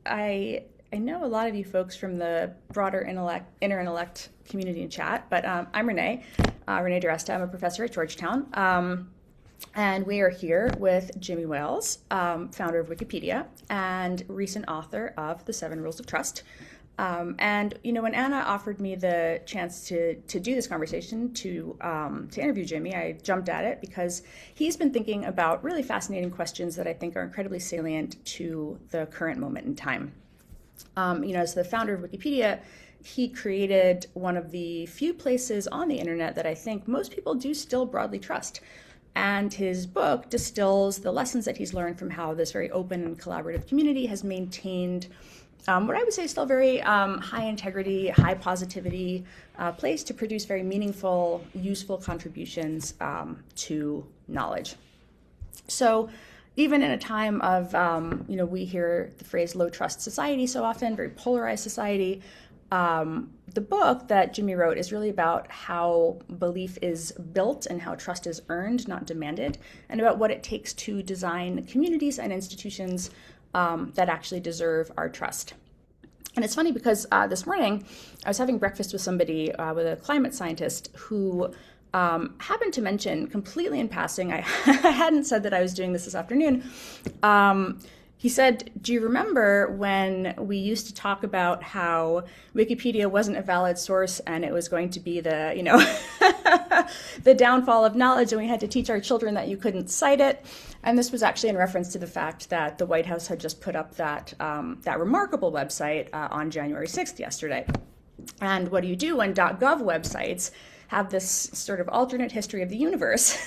I know a lot of you folks from the broader Interintellect community and chat, but I'm Renée DiResta. I'm a professor at Georgetown. And we are here with Jimmy Wales, founder of Wikipedia and recent author of The Seven Rules of Trust. And when Anna offered me the chance to do this conversation, to interview Jimmy, I jumped at it because he's been thinking about really fascinating questions that I think are incredibly salient to the current moment in time. As the founder of Wikipedia, he created one of the few places on the internet that I think most people do still broadly trust. And his book distills the lessons that he's learned from how this very open and collaborative community has maintained what I would say is still very high integrity, high positivity place to produce very meaningful, useful contributions to knowledge. So even in a time of, we hear the phrase low trust society so often, very polarized society, the book that Jimmy wrote is really about how belief is built and how trust is earned, not demanded, and about what it takes to design communities and institutions that actually deserve our trust. And it's funny because this morning I was having breakfast with somebody, with a climate scientist who happened to mention completely in passing, I hadn't said that I was doing this afternoon. He said, do you remember when we used to talk about how Wikipedia wasn't a valid source and it was going to be the, the downfall of knowledge, and we had to teach our children that you couldn't cite it? And this was actually in reference to the fact that the White House had just put up that remarkable website on January 6th yesterday. And what do you do when .gov websites have this sort of alternate history of the universe?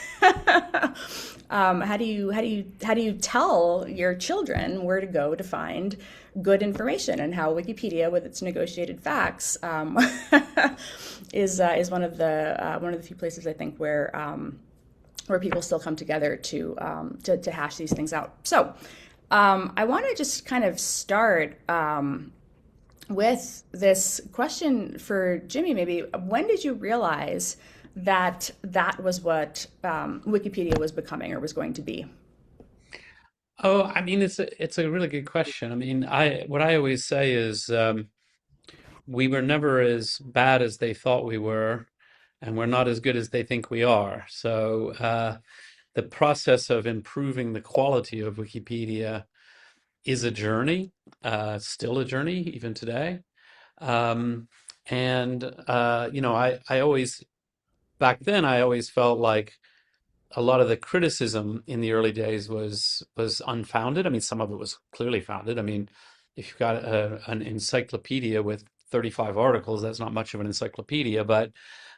How do you tell your children where to go to find good information, and how Wikipedia, with its negotiated facts, is one of the few places I think where people still come together to hash these things out. So I want to just kind of start with this question for Jimmy, maybe. When did you realize that was what Wikipedia was becoming or was going to be? Oh, I mean, it's a really good question. I mean, what I always say is we were never as bad as they thought we were, and we're not as good as they think we are. So the process of improving the quality of Wikipedia is a journey, still a journey even today. Um, and I always back then I always felt like a lot of the criticism in the early days was unfounded. I mean, some of it was clearly founded. I mean, if you've got an encyclopedia with 35 articles, that's not much of an encyclopedia. But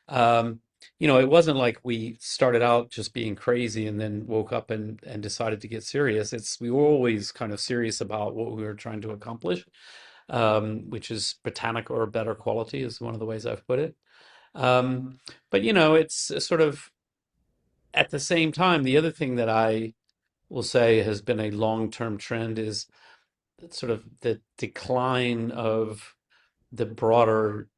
um, it wasn't like we started out just being crazy and then woke up and decided to get serious. We were always kind of serious about what we were trying to accomplish, which is botanic or better quality is one of the ways I've put it. But it's a sort of at the same time, the other thing that I will say has been a long-term trend is sort of the decline of the broader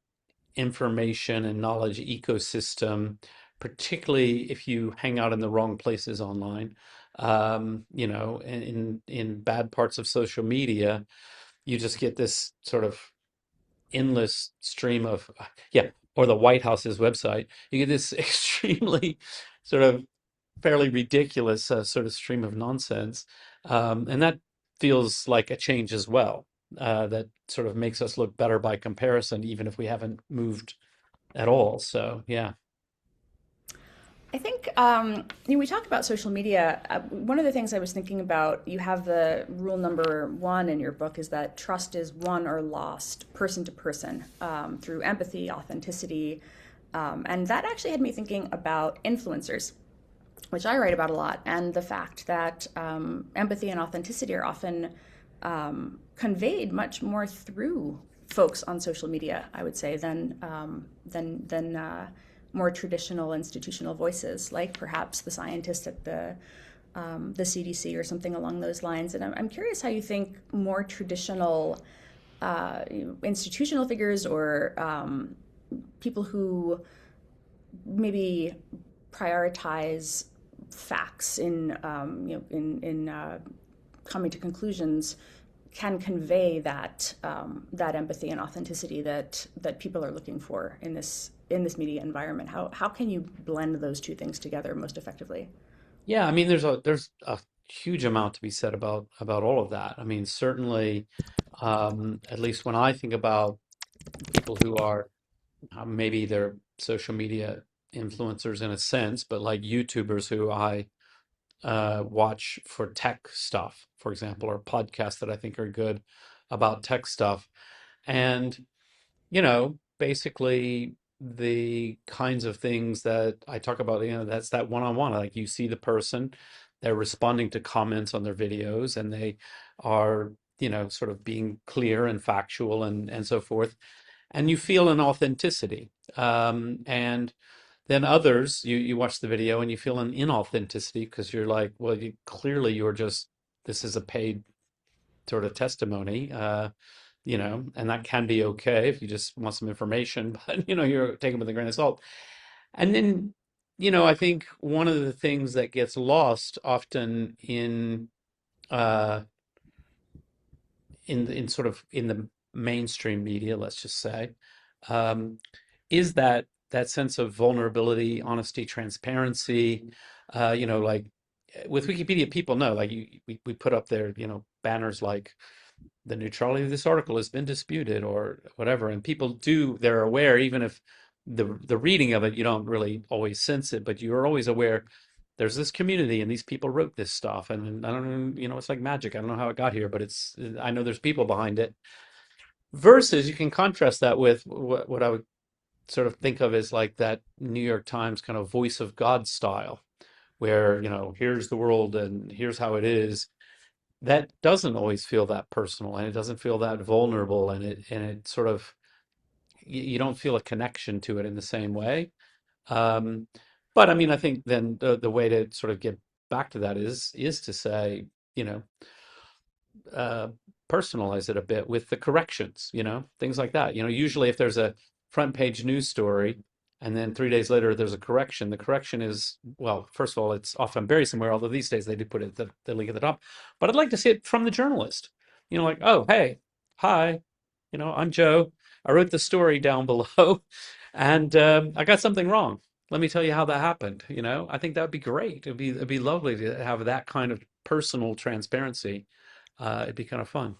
information and knowledge ecosystem, particularly if you hang out in the wrong places online. In bad parts of social media, you just get this sort of endless stream of, yeah, or the White House's website. You get this extremely sort of fairly ridiculous sort of stream of nonsense. And that feels like a change as well, that sort of makes us look better by comparison, even if we haven't moved at all. So, yeah. I think we talk about social media. One of the things I was thinking about, you have the rule number one in your book, is that trust is won or lost person to person through empathy, authenticity. And that actually had me thinking about influencers, which I write about a lot, and the fact that empathy and authenticity are often conveyed much more through folks on social media, I would say, than more traditional institutional voices, like perhaps the scientists at the CDC or something along those lines. And I'm curious how you think more traditional institutional figures or people who maybe prioritize facts in coming to conclusions can convey that empathy and authenticity that people are looking for in this media environment? How can you blend those two things together most effectively? Yeah, I mean, there's a huge amount to be said about all of that. I mean, certainly, at least when I think about people who are maybe they're social media influencers in a sense, but like YouTubers who I watch for tech stuff, for example, or podcasts that I think are good about tech stuff. And, basically the kinds of things that I talk about, that's that one-on-one. Like you see the person, they're responding to comments on their videos, and they are, sort of being clear and factual and so forth. And you feel an authenticity. And then others, you watch the video and you feel an inauthenticity because you're like, well, clearly you're just, this is a paid sort of testimony, and that can be okay if you just want some information, but you're taking it with a grain of salt. And then, I think one of the things that gets lost often uh, in sort of in the mainstream media, let's just say, um, is that sense of vulnerability, honesty, transparency. Like with Wikipedia, people know, like we put up there, banners like the neutrality of this article has been disputed or whatever, and people do, they're aware, even if the reading of it, you don't really always sense it, but you're always aware there's this community and these people wrote this stuff, and I don't know, it's like magic. I don't know how it got here, but I know there's people behind it. Versus you can contrast that with what I would sort of think of as like that New York Times kind of voice of God style, where, here's the world and here's how it is. That doesn't always feel that personal, and it doesn't feel that vulnerable, and it sort of, you don't feel a connection to it in the same way. Um, but I mean, I think then the way to sort of get back to that is to say, you know, uh, personalize it a bit with the corrections, things like that. Usually if there's a front page news story and then 3 days later there's a correction, the correction is, well, first of all, it's often buried somewhere, although these days they do put it the link at the top. But I'd like to see it from the journalist, like, oh, hey, hi, I'm Joe. I wrote the story down below and I got something wrong. Let me tell you how that happened. I think that would be great. It'd be lovely to have that kind of personal transparency. It'd be kind of fun.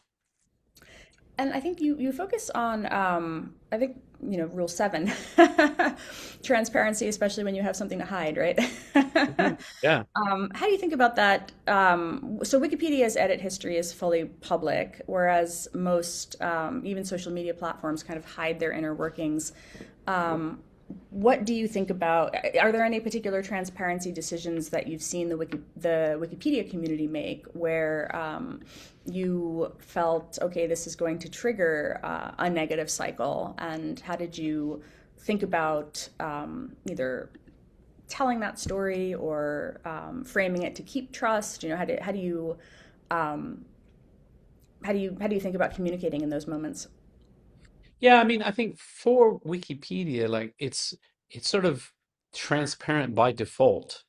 And I think you focus on I think rule 7, transparency, especially when you have something to hide, right? Mhm. Yeah. How do you think about that? So Wikipedia's edit history is fully public, whereas most even social media platforms kind of hide their inner workings. Um, what do you think about? Are there any particular transparency decisions that you've seen the Wikipedia community make where you felt, okay, this is going to trigger a negative cycle, and how did you think about either telling that story or framing it to keep trust? Um, how do you think about communicating in those moments? Yeah, I mean, I think for Wikipedia, like it's sort of transparent by default.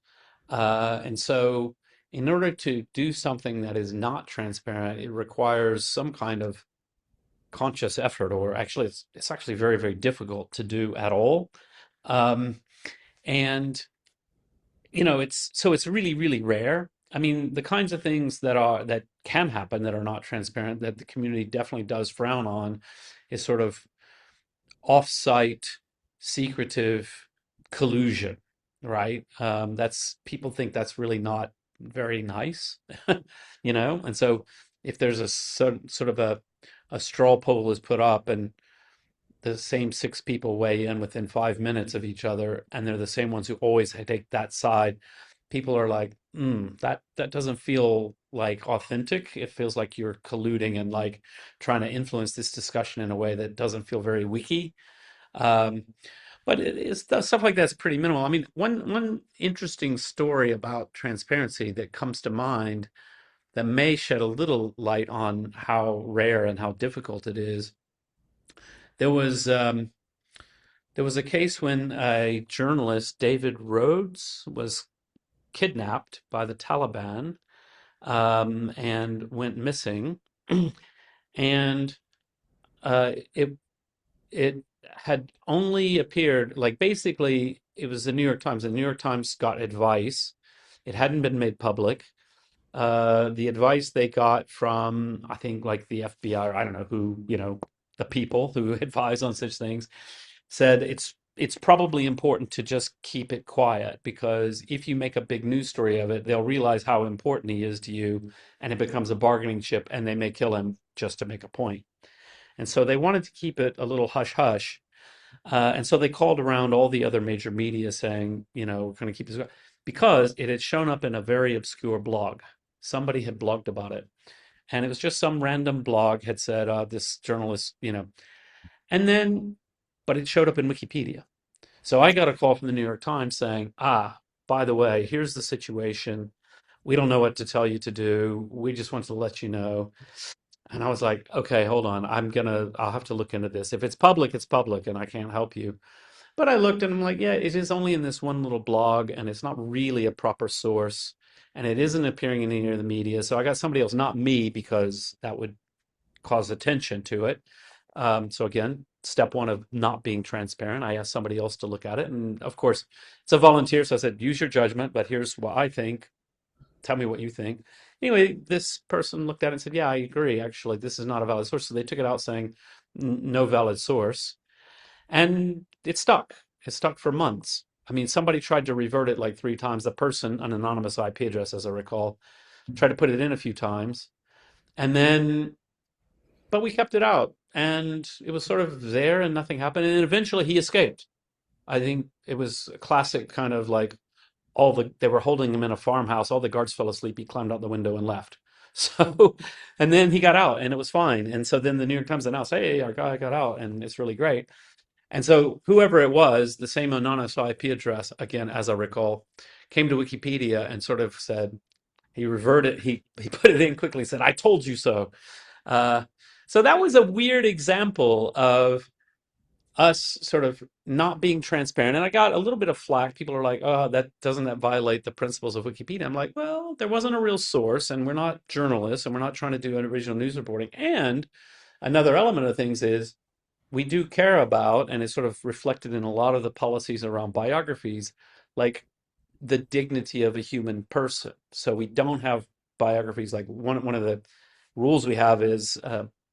And so in order to do something that is not transparent, it requires some kind of conscious effort, or actually it's actually very, very difficult to do at all. Um, and it's really, really rare. I mean, the kinds of things that can happen that are not transparent, that the community definitely does frown on, is sort of off-site, secretive collusion, right? That's, people think that's really not very nice, And so if there's a sort of a straw poll is put up and the same six people weigh in within 5 minutes of each other, and they're the same ones who always take that side. People are like, that doesn't feel like authentic. It feels like you're colluding and like trying to influence this discussion in a way that doesn't feel very wiki. Um, but stuff like that's pretty minimal. I mean, one interesting story about transparency that comes to mind that may shed a little light on how rare and how difficult it is. There was um, There was a case when a journalist, David Rhodes, was kidnapped by the Taliban and went missing. and it it had only appeared, like, basically it was the New York Times. The New York Times got advice. It hadn't been made public. The advice they got from, I think, like the FBI, or I don't know who, the people who advise on such things, said it's probably important to just keep it quiet, because if you make a big news story of it, they'll realize how important he is to you, and it becomes a bargaining chip, and they may kill him just to make a point. And so they wanted to keep it a little hush hush. And so they called around all the other major media saying, we're going to keep this going, because it had shown up in a very obscure blog. Somebody had blogged about it. And it was just some random blog had said, this journalist, and then, but it showed up in Wikipedia. So I got a call from the New York Times saying, by the way, here's the situation. We don't know what to tell you to do. We just want to let you know. And I was like, okay, hold on. I'll have to look into this. If it's public, and I can't help you. But I looked and I'm like, yeah, it is only in this one little blog, and it's not really a proper source, and it isn't appearing in any of the media. So I got somebody else, not me, because that would cause attention to it. So again, step one of not being transparent. I asked somebody else to look at it, and of course, it's a volunteer. So I said, use your judgment, but here's what I think. Tell me what you think. Anyway, this person looked at it and said, yeah, I agree. Actually, this is not a valid source. So they took it out saying, no valid source. And it stuck. It stuck for months. I mean, somebody tried to revert it like 3 times. The person, an anonymous IP address, as I recall, tried to put it in a few times. And then, but we kept it out. And it was sort of there and nothing happened. And then eventually he escaped. I think it was a classic kind of like, they were holding him in a farmhouse. All the guards fell asleep. He climbed out the window and left. So, and then he got out and it was fine. And so then the New York Times announced, hey, our guy got out and it's really great. And so whoever it was, the same anonymous IP address, again, as I recall, came to Wikipedia and sort of said, he reverted, he put it in quickly, said, I told you so. Uh, so that was a weird example of us sort of not being transparent. And I got a little bit of flack. People are like, oh, that violate the principles of Wikipedia? I'm like, well, there wasn't a real source, and we're not journalists, and we're not trying to do an original news reporting. And another element of things is we do care about, and it's sort of reflected in a lot of the policies around biographies, like the dignity of a human person. So we don't have biographies, like one of the rules we have is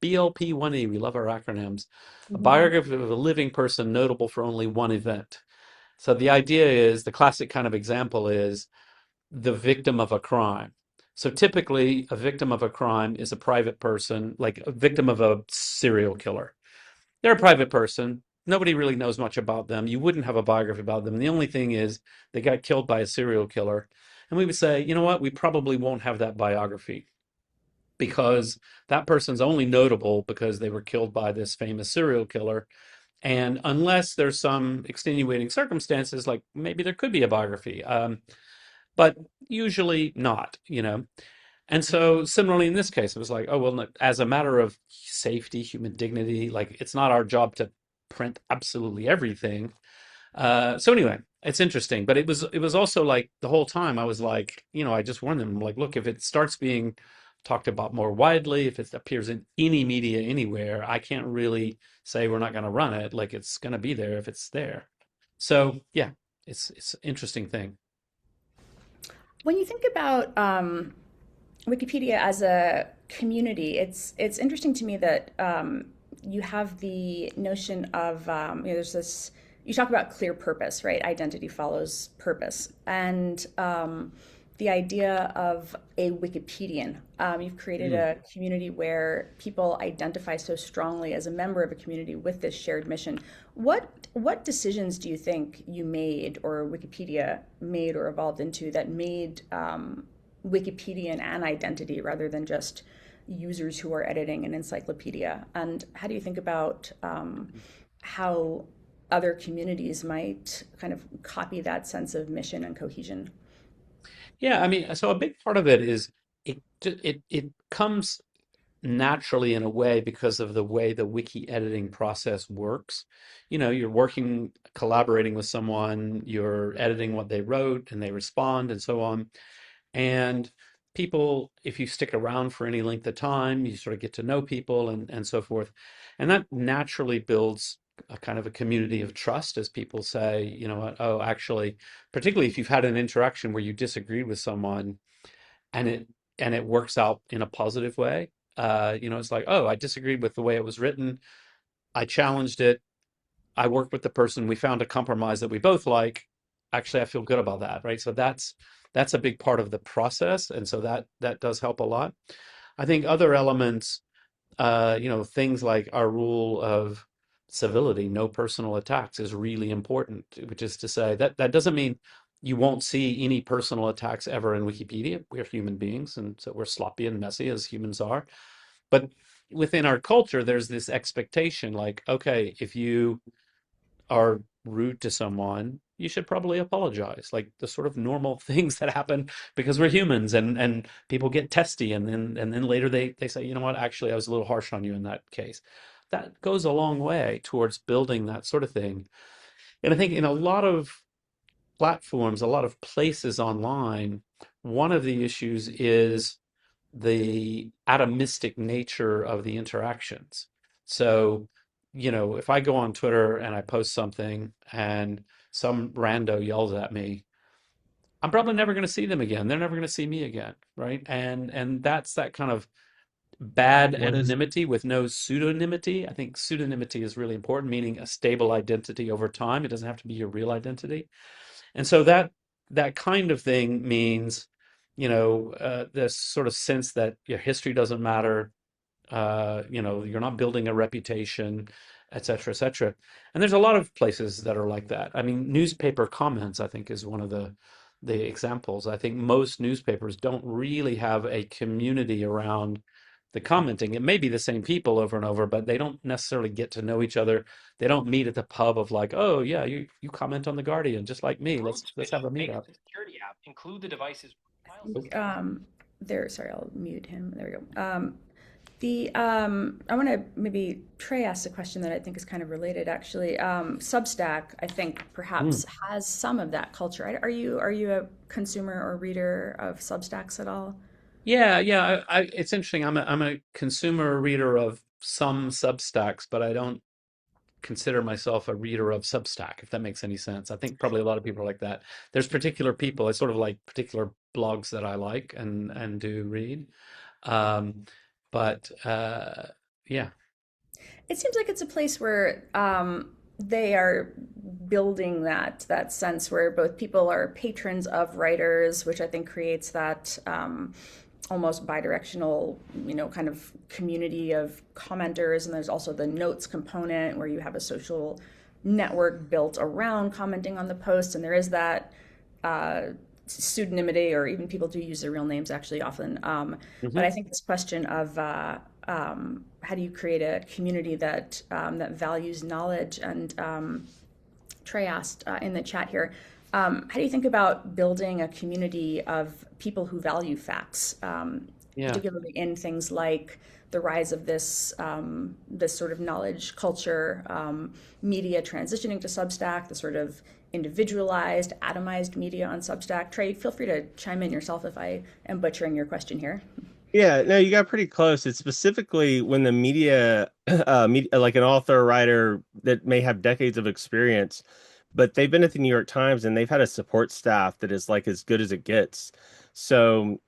BLP1E. We love our acronyms. A Mhm. biography of a living person notable for only one event. So the idea is, the classic kind of example is the victim of a crime. So typically, a victim of a crime is a private person, like a victim of a serial killer. They're a private person. Nobody really knows much about them. You wouldn't have a biography about them. The only thing is they got killed by a serial killer. And we would say, you know what? We probably won't have that biography, because that person's only notable because they were killed by this famous serial killer. And unless there's some extenuating circumstances, like maybe there could be a biography, but usually not. And so, similarly, in this case, it was like, oh, well, no, as a matter of safety, human dignity, like it's not our job to print absolutely everything. So anyway, it's interesting, but it was also like the whole time I was like, I just warned them, like, look, if it starts being talked about more widely, if it appears in any media anywhere, I can't really say we're not going to run it. Like, it's going to be there if it's there. So yeah, it's an interesting thing. When you think about Wikipedia as a community, it's interesting to me that you have the notion of there's this, you talk about clear purpose, right? Identity follows purpose, and the idea of a Wikipedian. You've created Mm. a community where people identify so strongly as a member of a community with this shared mission. What decisions do you think you made, or Wikipedia made, or evolved into, that made Wikipedian an identity rather than just users who are editing an encyclopedia? And how do you think about how other communities might kind of copy that sense of mission and cohesion? Yeah, I mean, so a big part of it is it comes naturally in a way because of the way the wiki editing process works. You're working, collaborating with someone, you're editing what they wrote, and they respond, and so on. And people, if you stick around for any length of time, you sort of get to know people and so forth. And that naturally builds a kind of a community of trust as people say, you know what, oh, actually, particularly if you've had an interaction where you disagreed with someone and it works out in a positive way. It's like, oh, I disagreed with the way it was written. I challenged it. I worked with the person. We found a compromise that we both like. Actually, I feel good about that, right? So that's a big part of the process, and so that does help a lot. I think other elements, things like our rule of civility, no personal attacks, is really important. Which is to say that that doesn't mean you won't see any personal attacks ever in Wikipedia. We're human beings, and so we're sloppy and messy as humans are. But within our culture, there's this expectation, like, okay, if you are rude to someone, you should probably apologize. Like the sort of normal things that happen because we're humans and people get testy and then later they say, you know what, actually I was a little harsh on you in that case. That goes a long way towards building that sort of thing. And I think in a lot of platforms, a lot of places online, one of the issues is the atomistic nature of the interactions. So, if I go on Twitter and I post something and some rando yells at me, I'm probably never going to see them again. They're never going to see me again, right? And that's that kind of bad What is anonymity with no pseudonymity. I think pseudonymity is really important, meaning a stable identity over time. It doesn't have to be your real identity. And so that kind of thing means, this sort of sense that your history doesn't matter, you're not building a reputation, et cetera, et cetera. And there's a lot of places that are like that. I mean, newspaper comments, I think, is one of the examples. I think most newspapers don't really have a community around the commenting. It may be the same people over and over, but they don't necessarily get to know each other. They don't meet at the pub of like, oh yeah, you comment on the Guardian just like me. Let's have a meetup. There, sorry, I'll mute him. There we go. I want to maybe Trey asked a question that I think is kind of related, actually. Substack, I think, perhaps Mm. has some of that culture. Are you a consumer or reader of Substacks at all? Yeah, yeah. It's interesting. I'm a consumer reader of some Substacks, but I don't consider myself a reader of Substack, if that makes any sense. I think probably a lot of people are like that. There's particular people, it's sort of like particular blogs that I like and do read. Um, but yeah. It seems like it's a place where they are building that sense where both people are patrons of writers, which I think creates that almost bidirectional, kind of community of commenters. And there's also the notes component where you have a social network built around commenting on the post, and there is that uh, pseudonymity, or even people do use their real names actually often. But I Hmm. think this question of how do you create a community that values knowledge? And Trey asked in the chat here, how do you think about building a community of people who value facts, Yeah. particularly in things like the rise of this sort of knowledge culture, media transitioning to Substack, the sort of individualized, atomized media on Substack? Trey, feel free to chime in yourself if I am butchering your question here. Yeah, no, you got pretty close. It's specifically when the media, like an author or writer that may have decades of experience, but they've been at the New York Times and they've had a support staff that is like as good as it gets. So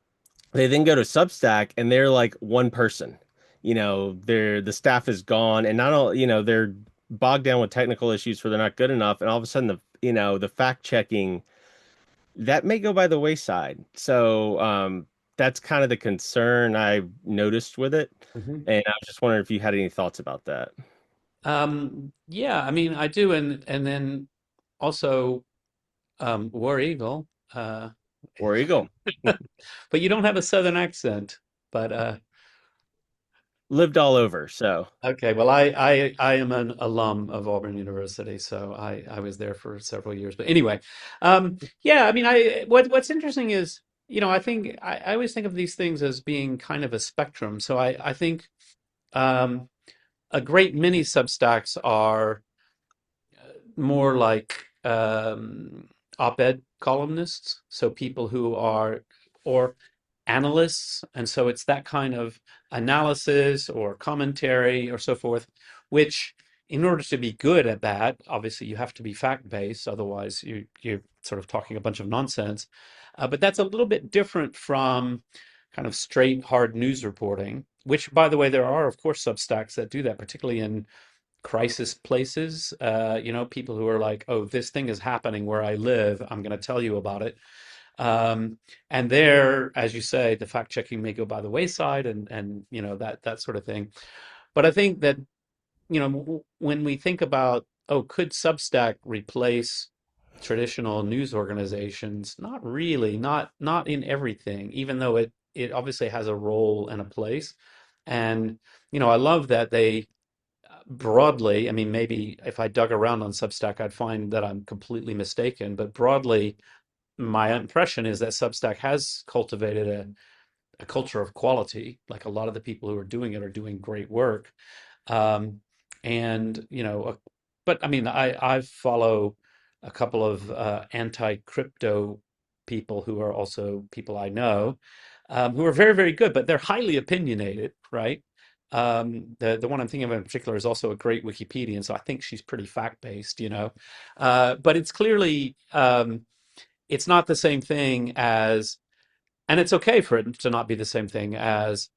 they then go to Substack and they're like one person. The staff is gone and not all, they're bogged down with technical issues where they're not good enough. And all of a sudden the fact checking that may go by the wayside. So that's kind of the concern I noticed with it. Hmm. And I was just wondering if you had any thoughts about that. Yeah, I mean, I do, and then also War Eagle, War Eagle but you don't have a Southern accent. But lived all over. So okay, well, I am an alum of Auburn University, so I was there for several years. But anyway, yeah, I mean, what's interesting is, I think I always think of these things as being kind of a spectrum. So I think um, a great many Substacks are more like op-ed columnists, so people who are, or analysts, and so it's that kind of analysis or commentary or so forth, which in order to be good at that, obviously you have to be fact-based, otherwise you're sort of talking a bunch of nonsense. But that's a little bit different from kind of straight hard news reporting, which by the way, there are of course Substacks that do that, particularly in crisis places. People who are like, oh, this thing is happening where I live, I'm going to tell you about it. Um, and there, as you say, the fact checking may go by the wayside, and that sort of thing. But I think that when we think about, oh, could Substack replace traditional news organizations? Not really, not in everything, even though it obviously has a role and a place. And I love that they broadly, I mean, maybe if I dug around on Substack, I'd find that I'm completely mistaken, but broadly, my impression is that Substack has cultivated a culture of quality. Like a lot of the people who are doing it are doing great work. Um, and, but I mean, I follow a couple of anti-crypto people who are also people I know, who are very, very good, but they're highly opinionated, right? The one I'm thinking of in particular is also a great Wikipedian, so I think she's pretty fact-based. But it's clearly it's not the same thing as, and it's okay for it to not be the same thing as,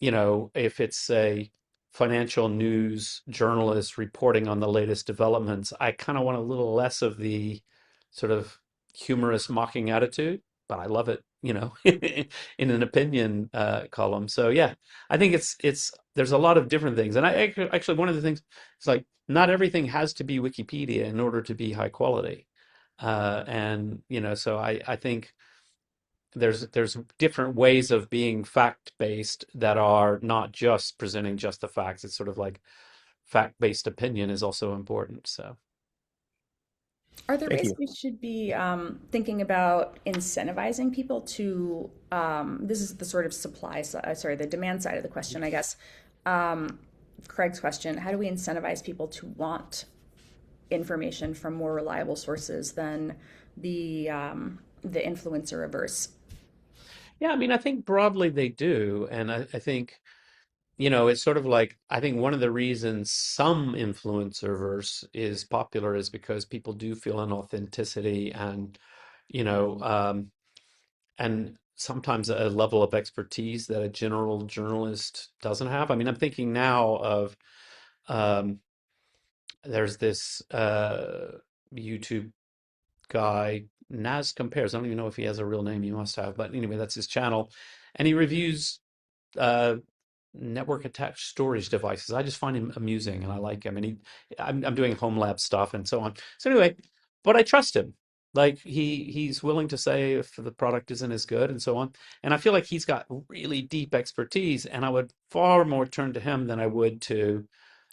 if it's a financial news journalist reporting on the latest developments, I kind of want a little less of the sort of humorous mocking attitude, but I love it, in an opinion column. So yeah, I think there's a lot of different things. And actually one of the things is like not everything has to be Wikipedia in order to be high quality. And so I think there's different ways of being fact-based that are not just presenting just the facts. It's sort of like fact-based opinion is also important. So Are there Thank ways you. we should be thinking about incentivizing people to, this is the sort of sorry, the demand side of the question, I guess. Um, Craig's question, how do we incentivize people to want information from more reliable sources than the influencer averse? yeah, I mean, I think broadly they do, and I think it's sort of like I think one of the reasons some influencerverse is popular is because people do feel an authenticity and you know um, and sometimes a level of expertise that a general journalist doesn't have. I mean, I'm thinking now of um, there's this YouTube guy, Naz Compares. I don't even know if he has a real name. He must have, but anyway, that's his channel, and he reviews uh, network attached storage devices. I just find him amusing, and I like him. And I'm doing home lab stuff and so on. So anyway, but I trust him. Like he's willing to say if the product isn't as good and so on. And I feel like he's got really deep expertise, and I would far more turn to him than I would to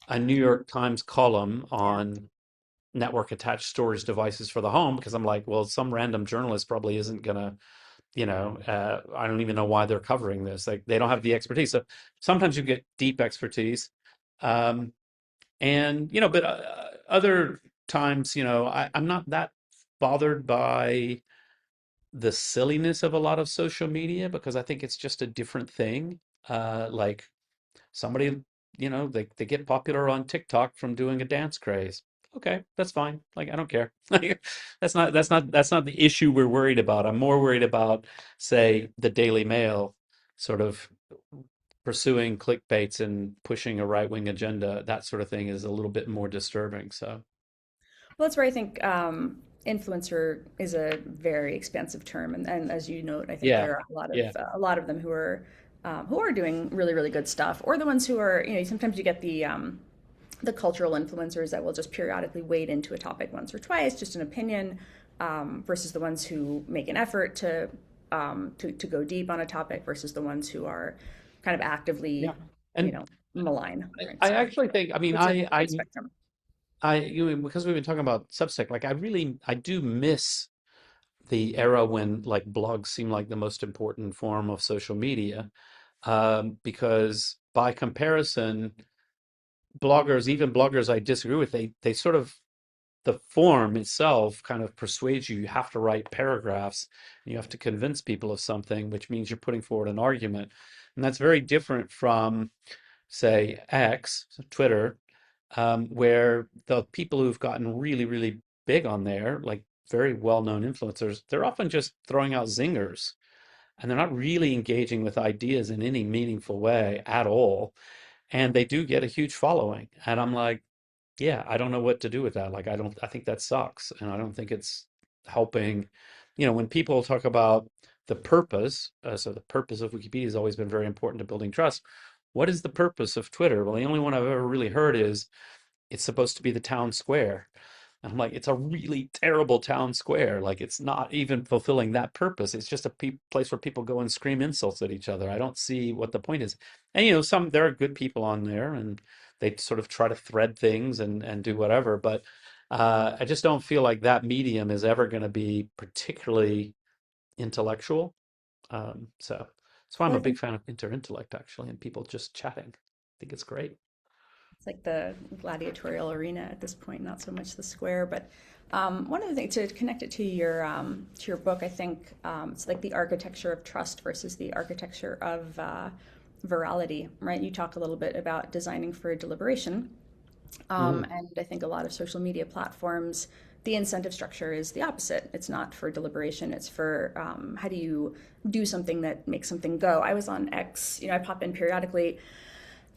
a New York Times column on network attached storage devices for the home because I'm like, well, some random journalist probably isn't gonna, I don't even know why they're covering this. Like they don't have the expertise. So sometimes you get deep expertise, um, and but other times, I'm not that bothered by the silliness of a lot of social media because I think it's just a different thing. Like somebody, they get popular on TikTok from doing a dance craze. Okay, that's fine. Like I don't care. Like that's not the issue we're worried about. I'm more worried about, say, the Daily Mail sort of pursuing clickbaits and pushing a right-wing agenda. That sort of thing is a little bit more disturbing. So, Well, that's where I think influencer is a very expansive term, and as you note, I think yeah, there are yeah, a lot of them who are doing really really good stuff, or the ones who are sometimes you get the cultural influencers that will just periodically wade into a topic once or twice, just an opinion, versus the ones who make an effort to go deep on a topic, versus the ones who are kind of yeah. actively And malign, right? I So actually think, I mean, it's a I big spectrum. because we've been talking about Substack, like I do miss the era when like blogs seemed like the most important form of social media, because by comparison, bloggers, even bloggers I disagree with, they sort of the form itself kind of persuades you. You have to write paragraphs, and you have to convince people of something, which means you're putting forward an argument. And that's very different from, say, X, so Twitter, where the people who've gotten really, really big on there, like very well-known influencers, they're often just throwing out zingers, and they're not really engaging with ideas in any meaningful way at all. And they do get a huge following. And I'm like, yeah, I don't know what to do with that. Like, I think that sucks. And I don't think it's helping. When people talk about the purpose, so the purpose of Wikipedia has always been very important to building trust. What is the purpose of Twitter? Well, the only one I've ever really heard is it's supposed to be the town square. And I'm like, it's a really terrible town square. Like, it's not even fulfilling that purpose. It's just a place where people go and scream insults at each other. I don't see what the point is. And there are good people on there, and they sort of try to thread things and do whatever. But I just don't feel like that medium is ever going to be particularly intellectual. So that's why I'm Well, a I big think fan of Interintellect, actually, and people just chatting. I think it's great. it's like the gladiatorial arena at this point, not so much the square. But one of the things to connect it to your book, I think it's like the architecture of trust versus the architecture of virality, right? You talk a little bit about designing for deliberation, Mm, and I think a lot of social media platforms, the incentive structure is the opposite. It's not for deliberation. It's for how do you do something that makes something go. I was on X, I pop in periodically,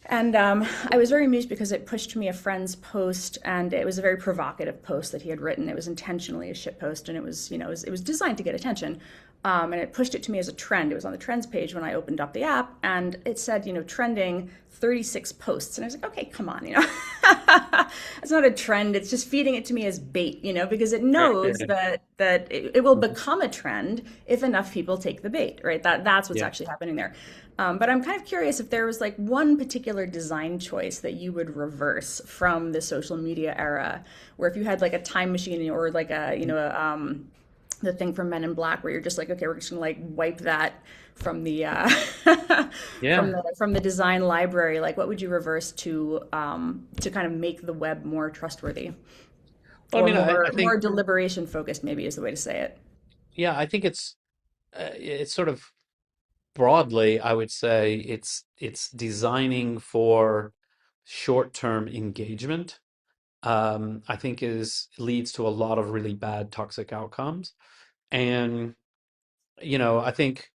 and I was very amused because it pushed me a friend's post, and it was a very provocative post that he had written. It was intentionally a shit post, and it was designed to get attention. And it pushed it to me as a trend. It was on the trends page when I opened up the app, and it said, trending 36 posts. And I was like, okay, come on, it's not a trend. It's just feeding it to me as bait, because it knows right. that it will become a trend if enough people take the bait, right? That's what's Yeah. actually happening there. But I'm kind of curious if there was like one particular design choice that you would reverse from the social media era, where if you had like a time machine or like the thing from Men in Black, where you're just like, okay, we're just gonna like wipe that from the Yeah. from the design library. Like, what would you reverse to kind of make the web more trustworthy Well, I or mean, I more think, deliberation focused? Maybe is the way to say it. yeah, I think it's sort of broadly, I would say it's designing for short-term engagement. I think is leads to a lot of really bad toxic outcomes. And I think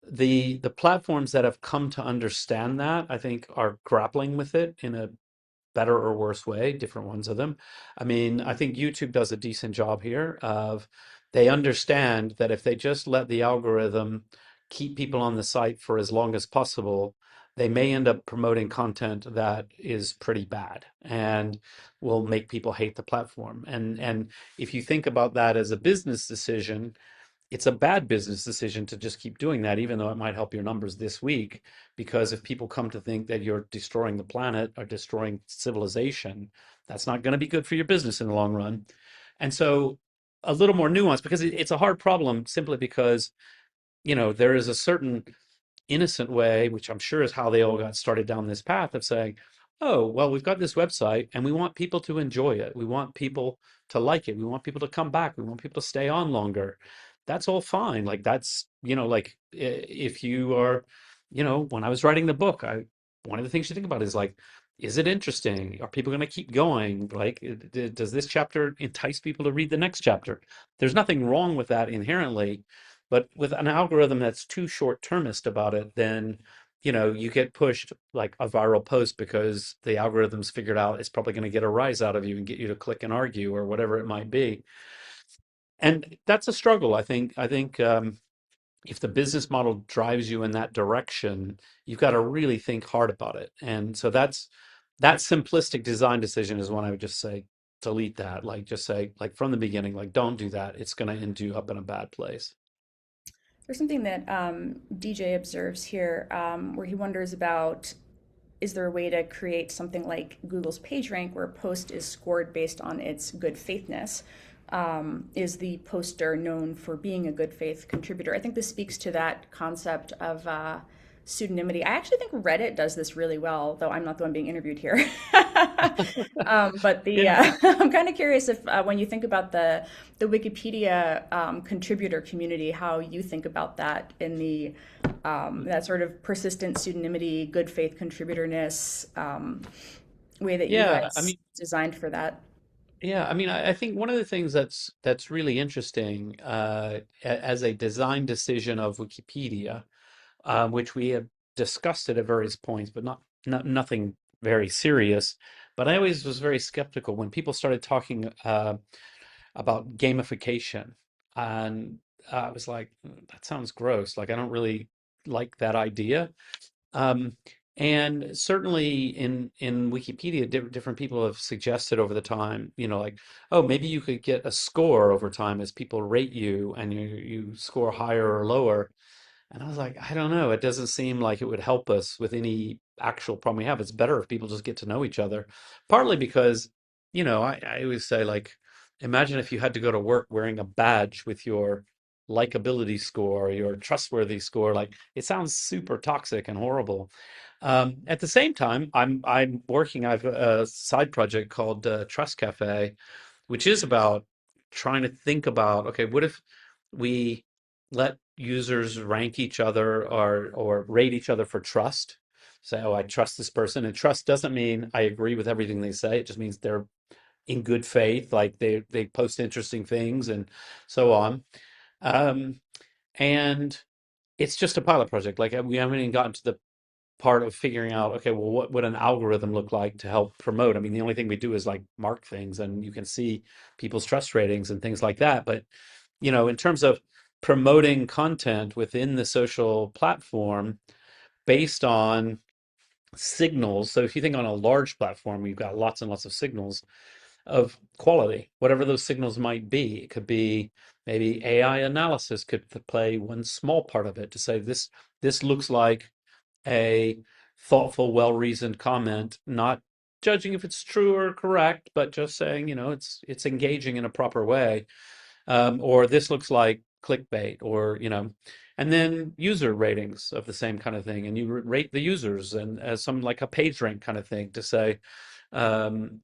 the platforms that have come to understand that, I think, are grappling with it in a better or worse way, different ones of them. I mean, I think YouTube does a decent job here of they understand that if they just let the algorithm keep people on the site for as long as possible, they may end up promoting content that is pretty bad and will make people hate the platform. And if you think about that as a business decision, it's a bad business decision to just keep doing that, even though it might help your numbers this week. Because if people come to think that you're destroying the planet or destroying civilization, that's not going to be good for your business in the long run. And so, a little more nuance because it's a hard problem simply because, there is a certain innocent way, which I'm sure is how they all got started down this path of saying, oh, well, we've got this website and we want people to enjoy it. We want people to like it. We want people to come back. We want people to stay on longer. That's all fine. Like that's, like if you are, when I was writing the book, one of the things you think about is like, is it interesting? Are people going to keep going? Like, does this chapter entice people to read the next chapter? There's nothing wrong with that inherently, but with an algorithm that's too short-termist about it, then you get pushed like a viral post because the algorithm's figured out it's probably going to get a rise out of you and get you to click and argue or whatever it might be. And that's a struggle, I think. If the business model drives you in that direction, you've got to really think hard about it. And so that simplistic design decision is one I would just say delete that. Like just say like from the beginning, like don't do that. It's going to end you up in a bad place. There's something that DJ observes here where he wonders about, is there a way to create something like Google's PageRank where a post is scored based on its good faithness? Is the poster known for being a good faith contributor? I think this speaks to that concept of pseudonymity. I actually think Reddit does this really well, though I'm not the one being interviewed here. But Yeah. I'm kind of curious if when you think about the Wikipedia contributor community, how you think about that in the that sort of persistent pseudonymity, good faith contributorness way that you Yeah. guys designed for that. I think one of the things that's really interesting as a design decision of Wikipedia, which we have discussed it at various points, but not nothing very serious. But I always was very skeptical when people started talking about gamification, and I was like, that sounds gross. Like I don't really like that idea. Um, and certainly in Wikipedia, different people have suggested over the time, like, oh, maybe you could get a score over time as people rate you, and you score higher or lower. And I was like, I don't know. It doesn't seem like it would help us with any actual problem we have. It's better if people just get to know each other. Partly because, I always say, like, imagine if you had to go to work wearing a badge with your likability score, your trustworthy score. Like, it sounds super toxic and horrible. At the same time, I'm working. I have a side project called Trust Cafe, which is about trying to think about, okay, what if we let users rank each other or rate each other for trust? Say, oh, I trust this person. And trust doesn't mean I agree with everything they say. It just means they're in good faith, like they post interesting things and so on. Um, and it's just a pilot project. Like we haven't even gotten to the part of figuring out, okay, well, what would an algorithm look like to help promote? I mean, the only thing we do is like mark things and you can see people's trust ratings and things like that. But, in terms of promoting content within the social platform based on signals. So if you think on a large platform, you've got lots and lots of signals of quality, whatever those signals might be. It could be maybe AI analysis could play one small part of it to say this looks like a thoughtful, well-reasoned comment, not judging if it's true or correct, but just saying, it's engaging in a proper way. Or this looks like clickbait, or and then user ratings of the same kind of thing, and you rate the users and as some like a page rank kind of thing to say, and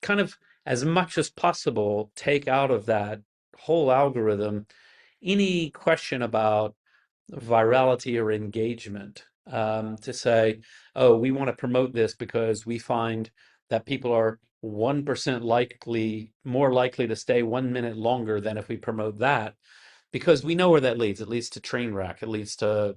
kind of as much as possible take out of that whole algorithm any question about virality or engagement, to say, oh, we want to promote this because we find that people are 1% more likely to stay 1 minute longer than if we promote that, because we know where that leads. It leads to train wreck. It leads to,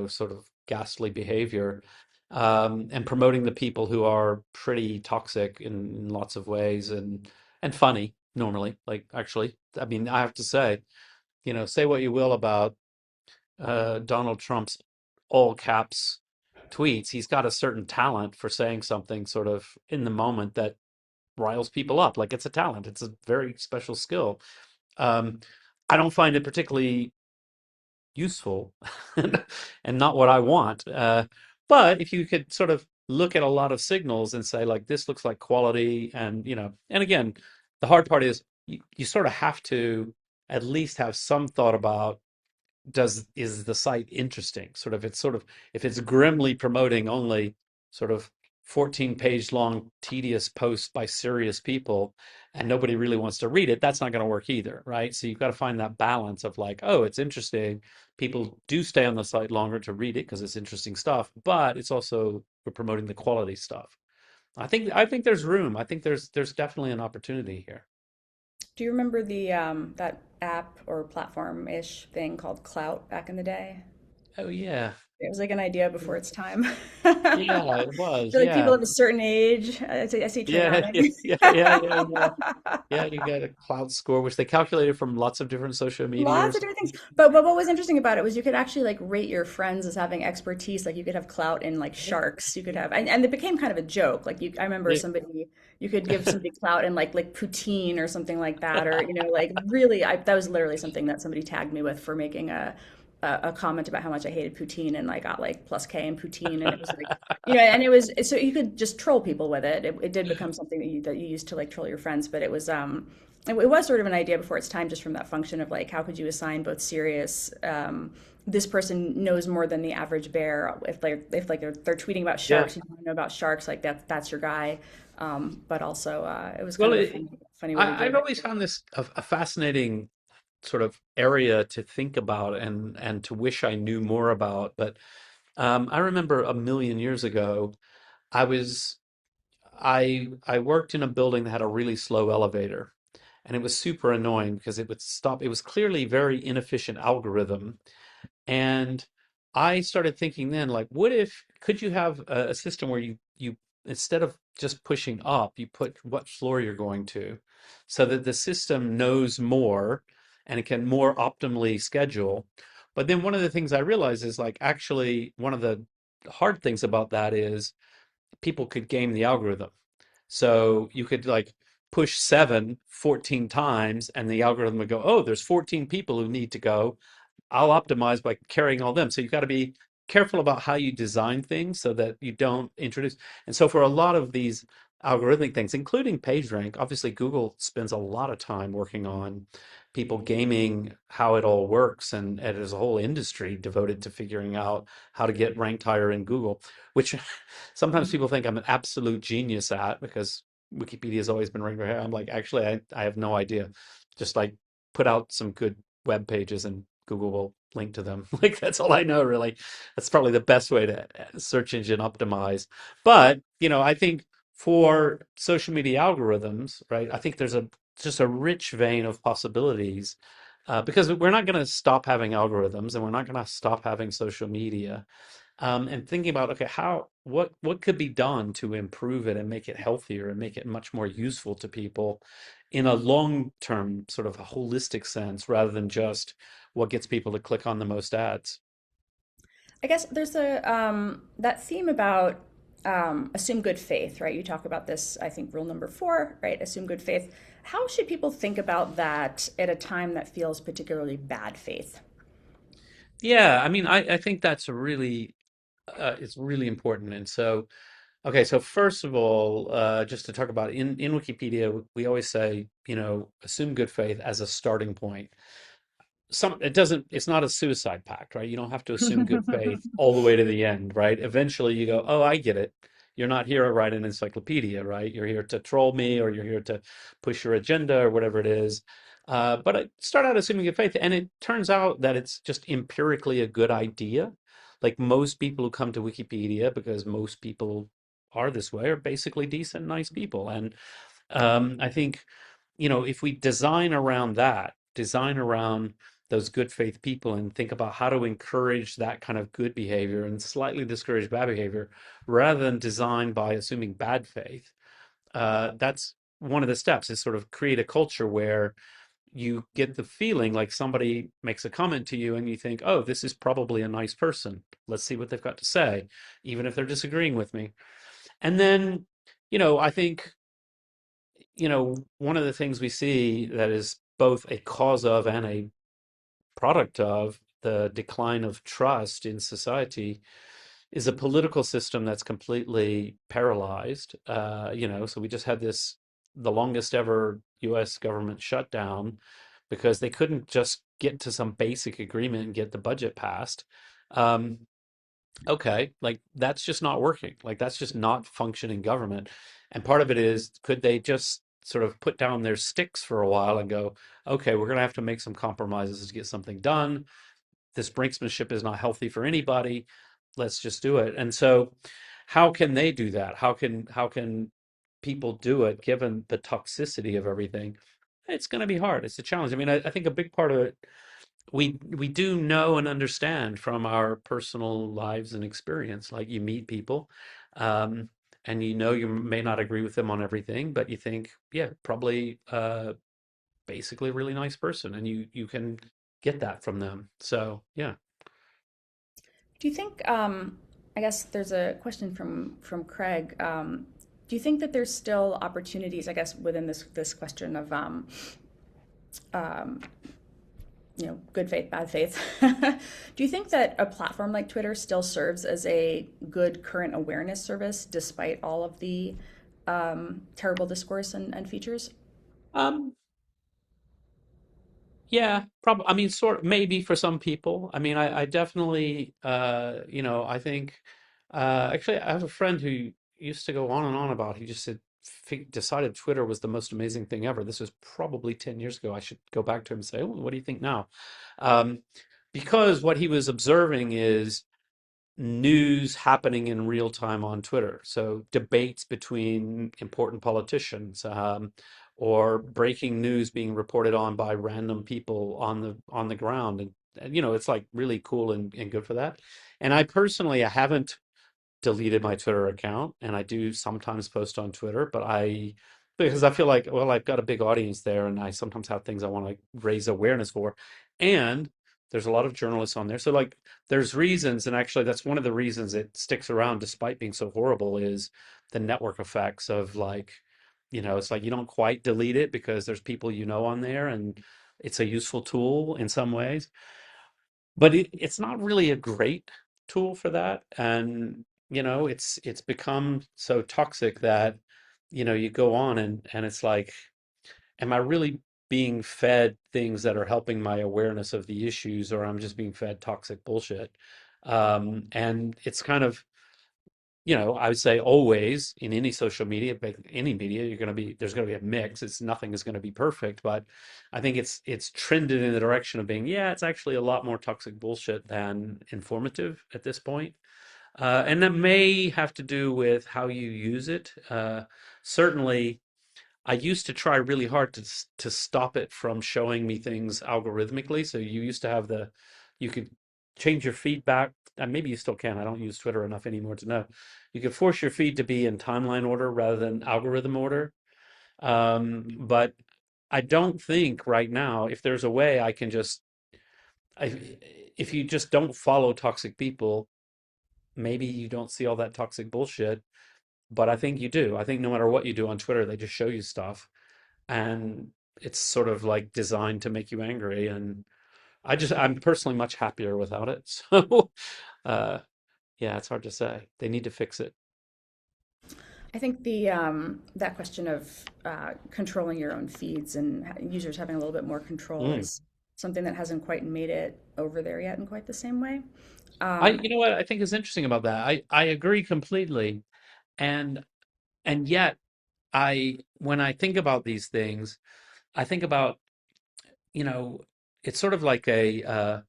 sort of ghastly behavior, and promoting the people who are pretty toxic in lots of ways and funny normally. Like, actually, I mean, I have to say what you will about Donald Trump's all caps tweets. He's got a certain talent for saying something sort of in the moment that riles people up. Like it's a talent. It's a very special skill. Um, I don't find it particularly useful and not what I want. But if you could sort of look at a lot of signals and say, like, this looks like quality, and and again, the hard part is you sort of have to at least have some thought about, is the site interesting? Sort of if it's grimly promoting only sort of 14-page long tedious posts by serious people and nobody really wants to read it, that's not going to work either, right? So you've got to find that balance of like, oh, it's interesting. People do stay on the site longer to read it because it's interesting stuff, but it's also we're promoting the quality stuff. I think there's room. I think there's definitely an opportunity here. Do you remember the that app or platform-ish thing called Clout back in the day? Oh yeah. It was like an idea before its time. I Yeah, it was. feel like people Yeah. of a certain age, I see Trey Yeah, yeah, nodding. yeah, yeah, yeah, yeah. Yeah, you get a cloud score, which they calculated from lots of different social Lots of medias. different things. But what was interesting about it was you could actually like rate your friends as having expertise. Like you could have clout in like Yeah, sharks. You could have, and it became kind of a joke. Like I remember yeah. somebody, you could give somebody clout in like poutine or something like that, or like really, that was literally something that somebody tagged me with for making a a comment about how much I hated poutine, and I got like plus K in poutine, and it was like, and it was so you could just troll people with it. It did become something that you used to like troll your friends, but it was sort of an idea before its time, just from that function of like, how could you assign both serious, this person knows more than the average bear. If they're tweeting about Yeah. sharks, you want to know about sharks, like that's your guy. But also, it was kind Well, of a funny way to do I've it. always found this a fascinating sort of area to think about and to wish I knew more about. But I remember a million years ago, I was I worked in a building that had a really slow elevator, and it was super annoying because it would stop. It was clearly very inefficient algorithm, and I started thinking then, like, what if could you have a system where you instead of just pushing up, you put what floor you're going to, so that the system knows more and it can more optimally schedule. But then one of the things I realized is like actually one of the hard things about that is people could game the algorithm. So you could like push 14 times and the algorithm would go, oh, there's 14 people who need to go. I'll optimize by carrying all them. So you've got to be careful about how you design things so that you don't introduce. And so for a lot of these algorithmic things, including PageRank, obviously Google spends a lot of time working on people gaming how it all works, and there's a whole industry devoted to figuring out how to get ranked higher in Google, which sometimes people think I'm an absolute genius at because Wikipedia has always been ranked very high. I'm like, actually, I have no idea. Just like put out some good web pages and Google will link to them. Like that's all I know, really. That's probably the best way to search engine optimize. But, I think for social media algorithms, right, I think there's just a rich vein of possibilities because we're not going to stop having algorithms and we're not going to stop having social media. And thinking about, okay, what could be done to improve it and make it healthier and make it much more useful to people in a long-term sort of a holistic sense rather than just what gets people to click on the most ads. I guess there's a that theme about assume good faith, right? You talk about this, I think, rule number 4, right? Assume good faith. How should people think about that at a time that feels particularly bad faith? Yeah, I mean, I think that's a really it's really important. And so, okay, so first of all, just to talk about in Wikipedia, we always say, assume good faith as a starting point. It's not a suicide pact, right? You don't have to assume good faith all the way to the end, right? Eventually you go, oh, I get it. You're not here to write an encyclopedia, right? You're here to troll me or you're here to push your agenda or whatever it is. But I start out assuming good faith, and it turns out that it's just empirically a good idea. Like most people who come to Wikipedia, because most people are this way, are basically decent, nice people. And I think, if we design around that, design around those good faith people and think about how to encourage that kind of good behavior and slightly discourage bad behavior rather than design by assuming bad faith. That's one of the steps is sort of create a culture where you get the feeling like somebody makes a comment to you and you think, oh, this is probably a nice person. Let's see what they've got to say, even if they're disagreeing with me. And then, I think one of the things we see that is both a cause of and a product of the decline of trust in society is a political system that's completely paralyzed. So we just had the longest ever US government shutdown because they couldn't just get to some basic agreement and get the budget passed. Um, okay, like that's just not working. Like that's just not functioning government. And part of it is, could they just sort of put down their sticks for a while and go, okay, we're going to have to make some compromises to get something done. This brinksmanship is not healthy for anybody. Let's just do it. And so, how can they do that? How can people do it given the toxicity of everything? It's going to be hard. It's a challenge. I mean, I think a big part of it we do know and understand from our personal lives and experience. Like you meet people, um, and you may not agree with them on everything, but you think, yeah, probably basically a really nice person, and you can get that from them. So yeah. Do you think, I guess there's a question from Craig. Do you think that there's still opportunities, I guess, within this question of good faith, bad faith. Do you think that a platform like Twitter still serves as a good current awareness service despite all of the terrible discourse and features? Um, yeah, probably. I mean, sort of, maybe for some people. I mean, I definitely, I think, actually, I have a friend who used to go on and on about, he just said, decided Twitter was the most amazing thing ever. This was probably 10 years ago. I should go back to him and say, oh, what do you think now? Um, because what he was observing is news happening in real time on Twitter. So debates between important politicians, or breaking news being reported on by random people on the ground, and it's like really cool and good for that. And I personally, I haven't deleted my Twitter account, and I do sometimes post on Twitter, but because I feel like, well, I've got a big audience there, and I sometimes have things I want to raise awareness for, and there's a lot of journalists on there, so like there's reasons, and actually that's one of the reasons it sticks around despite being so horrible is the network effects of like, it's like you don't quite delete it because there's people on there, and it's a useful tool in some ways, but it's not really a great tool for that. And it's become so toxic that you go on, and it's like, am I really being fed things that are helping my awareness of the issues, or I'm just being fed toxic bullshit? And it's kind of, I would say always in any social media, but any media, there's going to be a mix. Nothing is going to be perfect, but I think it's trended in the direction of being, yeah, it's actually a lot more toxic bullshit than informative at this point. And that may have to do with how you use it. Certainly, I used to try really hard to stop it from showing me things algorithmically. So you used to have you could change your feedback, and maybe you still can. I don't use Twitter enough anymore to know. You could force your feed to be in timeline order rather than algorithm order. But I don't think right now, if there's a way I can if you just don't follow toxic people, maybe you don't see all that toxic bullshit. But I think you do. I think no matter what you do on Twitter, they just show you stuff, and it's sort of like designed to make you angry. And I'm personally much happier without it. So uh yeah, it's hard to say. They need to fix it. I think the that question of controlling your own feeds and users having a little bit more control Mm. is something that hasn't quite made it over there yet in quite the same way. You know what I think is interesting about that? I agree completely. And yet when I think about these things, I think about, you know, it's sort of like a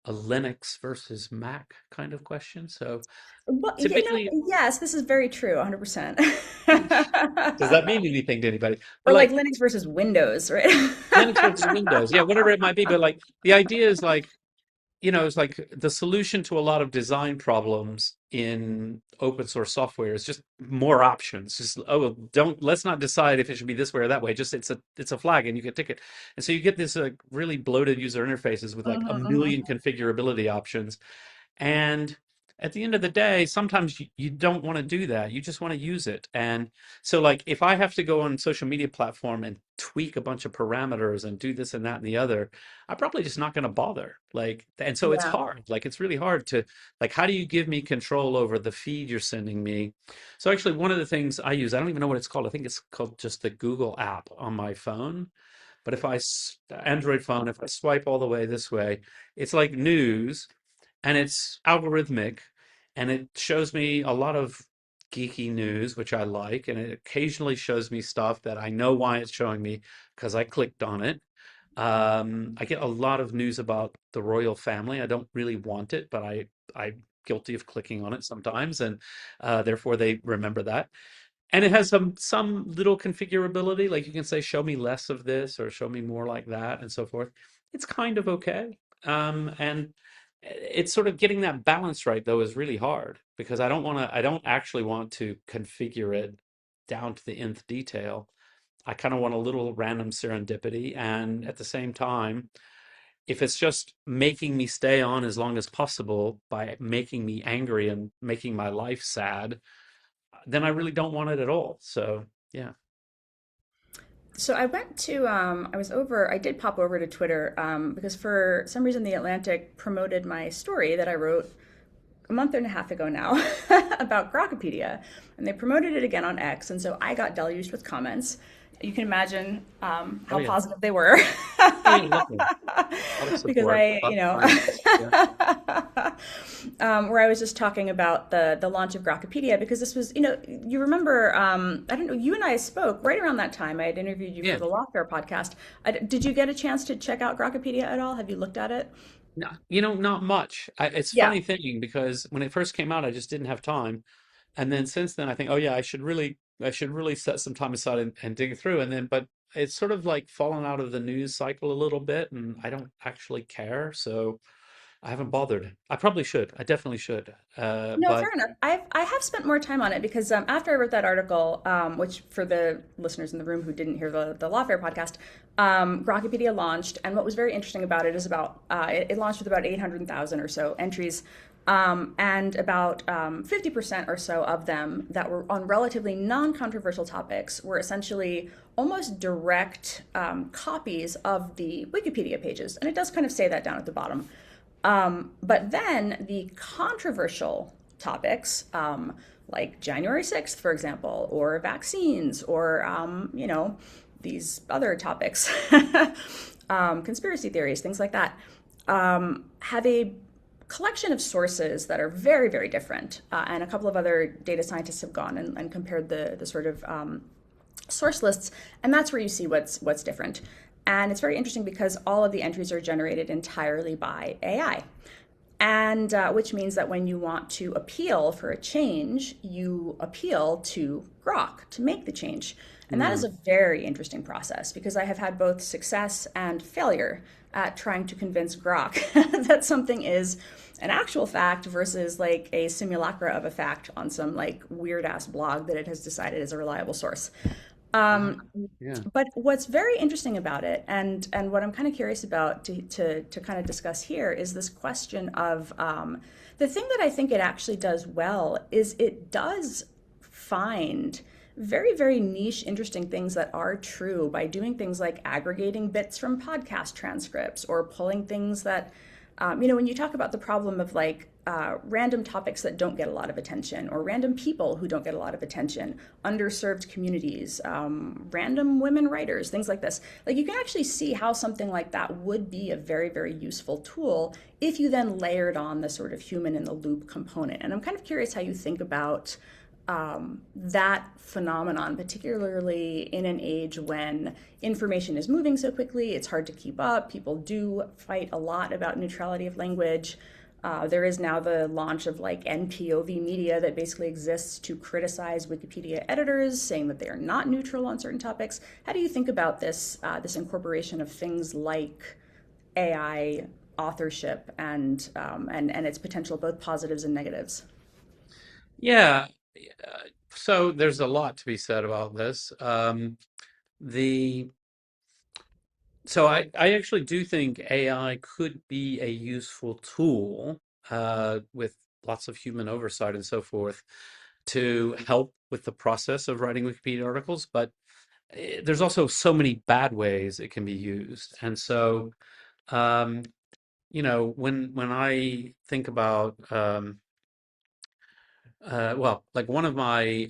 Linux versus Mac kind of question. So Well, typically, yes, this is very true, 100%. does that mean anything to anybody? But Or like like Linux versus Windows, right? Linux versus Windows, yeah, whatever it might be. But like the idea is like, it's like the solution to a lot of design problems in open source software is just more options. Just, oh, don't let's not decide if it should be this way or that way. Just it's a flag and you can tick it. And so you get this really bloated user interfaces with like a Mhm, million mhm. configurability options. And at the end of the day, sometimes you don't want to do that. You just want to use it. And so, like, if I have to go on social media platform and tweak a bunch of parameters and do this and that and the other, I'm probably just not going to bother. Like, and so it's Yeah. hard. Like, it's really hard to, like, how do you give me control over the feed you're sending me? So, actually, one of the things I use, I don't even know what it's called. I think it's called just the Google app on my phone. But if Android phone, if I swipe all the way this way, it's like news, and it's algorithmic, and it shows me a lot of geeky news, which I like, and it occasionally shows me stuff that I know why it's showing me because I clicked on it. I get a lot of news about the royal family. I don't really want it, but I'm guilty of clicking on it sometimes, and therefore they remember that. And it has some little configurability, like you can say, show me less of this or show me more like that, and so forth. It's kind of okay. And it's sort of getting that balance right, though, is really hard because I don't actually want to configure it down to the nth detail. I kind of want a little random serendipity. And at the same time, if it's just making me stay on as long as possible by making me angry and making my life sad, then I really don't want it at all. So, yeah. So I went to, I did pop over to Twitter because for some reason The Atlantic promoted my story that I wrote a month and a half ago now about Grokpedia, and they promoted it again on X, and so I got deluged with comments. You can imagine Oh how yeah. positive they were. Oh yeah, lovely. A lot of Because support, a lot of kindness. Yeah. where I was just talking about the launch of Grokpedia because this was, you remember, I don't know, you and I spoke right around that time. I had interviewed you for Yeah. the Lawfare podcast. Did you get a chance to check out Grokpedia at all? Have you looked at it? No, not much. It's Yeah. funny thing because when it first came out, I just didn't have time. And then since then, I think, oh yeah, I should really set some time aside and dig through. And then, but it's sort of like fallen out of the news cycle a little bit, and I don't actually care, so I haven't bothered. I probably should. I definitely should. No, fair But enough. I have spent more time on it because after I wrote that article, which for the listeners in the room who didn't hear the Lawfare podcast, Grokpedia launched, and what was very interesting about it is about it launched with about 800,000 or so entries, and about 50% or so of them that were on relatively non-controversial topics were essentially almost direct copies of the Wikipedia pages, and it does kind of say that down at the bottom. But then the controversial topics, like January 6th, for example, or vaccines, or, these other topics, conspiracy theories, things like that, have a collection of sources that are very, very different. And a couple of other data scientists have gone and compared the sort of source lists, and that's where you see what's different. And it's very interesting because all of the entries are generated entirely by AI. And which means that when you want to appeal for a change, you appeal to Grok to make the change. And that is mm, a very interesting process because I have had both success and failure at trying to convince Grok that something is an actual fact versus like a simulacra of a fact on some like weird ass blog that it has decided is a reliable source. uh, Um, yeah. but what's very interesting about it, and what I'm kind of curious about to kind of discuss here, is this question of the thing that I think it actually does well is it does find very, very niche, interesting things that are true by doing things like aggregating bits from podcast transcripts or pulling things that when you talk about the problem of like random topics that don't get a lot of attention, or random people who don't get a lot of attention, underserved communities, random women writers, things like this. Like you can actually see how something like that would be a very, very useful tool if you then layered on the sort of human in the loop component. And I'm kind of curious how you think about that phenomenon, particularly in an age when information is moving so quickly, it's hard to keep up. People do fight a lot about neutrality of language. There is now the launch of like NPOV media that basically exists to criticize Wikipedia editors, saying that they are not neutral on certain topics. How do you think about this incorporation of things like AI authorship and its potential both positives and negatives? Yeah. So there's a lot to be said about this. The So I actually do think AI could be a useful tool with lots of human oversight and so forth to help with the process of writing Wikipedia articles, but there's also so many bad ways it can be used. And so, um, when I think about well, like one of my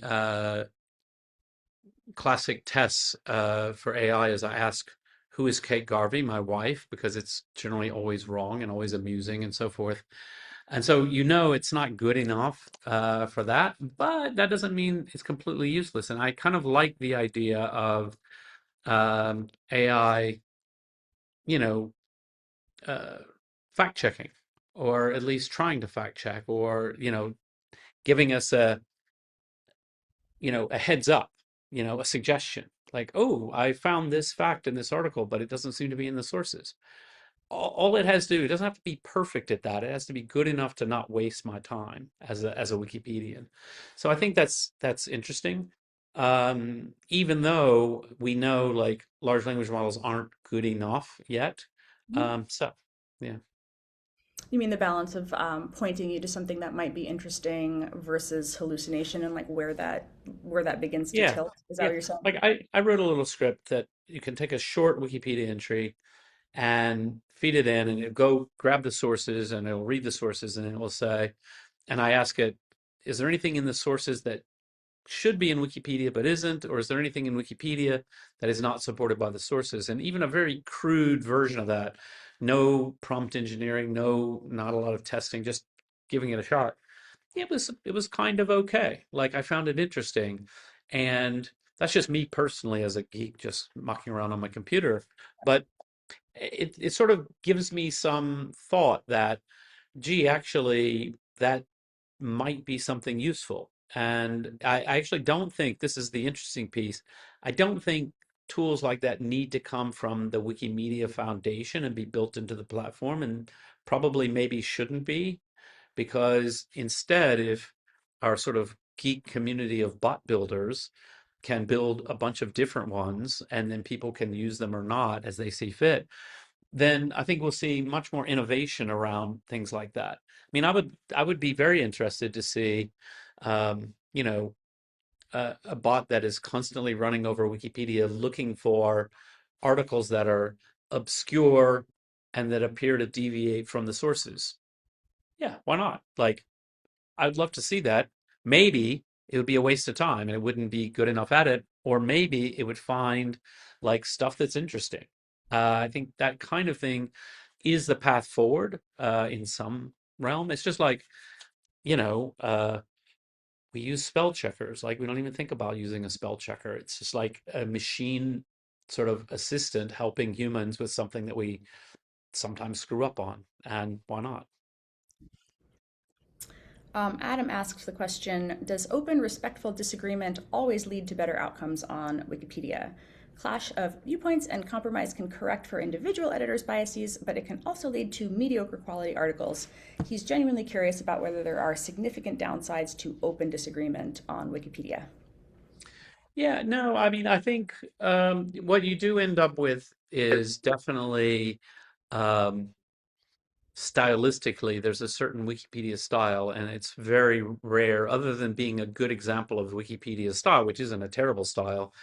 classic tests for AI is I ask, who is Kate Garvey, my wife, because it's generally always wrong and always amusing and so forth. And so it's not good enough for that, but that doesn't mean it's completely useless. And I kind of like the idea of AI, you know, uh, fact checking, or at least trying to fact check, or giving us a heads up, a suggestion like, oh, I found this fact in this article, but it doesn't seem to be in the sources. All it has to do, it doesn't have to be perfect at that. It has to be good enough to not waste my time as a Wikipedian. So I think that's interesting. Even though we know like large language models aren't good enough yet. So yeah. You mean the balance of pointing you to something that might be interesting versus hallucination, and like where that begins to Yeah, tilt? Is that yeah. what you're saying? Like I wrote a little script that you can take a short Wikipedia entry and feed it in, and it'll go grab the sources, and it'll read the sources, and it will say, and I ask it, is there anything in the sources that should be in Wikipedia but isn't, or is there anything in Wikipedia that is not supported by the sources? And even a very crude version of that, no prompt engineering, no, not a lot of testing, just giving it a shot. It was kind of okay. Like I found it interesting, and that's just me personally as a geek, just mucking around on my computer. But it sort of gives me some thought that, gee, actually, that might be something useful. And I actually don't think this is the interesting piece. I don't think tools like that need to come from the Wikimedia Foundation and be built into the platform, and probably maybe shouldn't be, because instead, if our sort of geek community of bot builders can build a bunch of different ones and then people can use them or not as they see fit, then I think we'll see much more innovation around things like that. I mean, I would be very interested to see, you know, a bot that is constantly running over Wikipedia looking for articles that are obscure and that appear to deviate from the sources. Yeah, why not? Like, I'd love to see that. Maybe it would be a waste of time and it wouldn't be good enough at it, or maybe it would find like stuff that's interesting. I think that kind of thing is the path forward in some realm. It's just like, we use spell checkers. Like, we don't even think about using a spell checker. It's just like a machine sort of assistant helping humans with something that we sometimes screw up on. And why not? Adam asks the question, does open, respectful disagreement always lead to better outcomes on Wikipedia? Clash of viewpoints and compromise can correct for individual editors' biases, but it can also lead to mediocre quality articles. He's genuinely curious about whether there are significant downsides to open disagreement on Wikipedia. Yeah, no, I mean, I think what you do end up with is definitely um, stylistically, there's a certain Wikipedia style, and it's very rare, other than being a good example of Wikipedia style, which isn't a terrible style,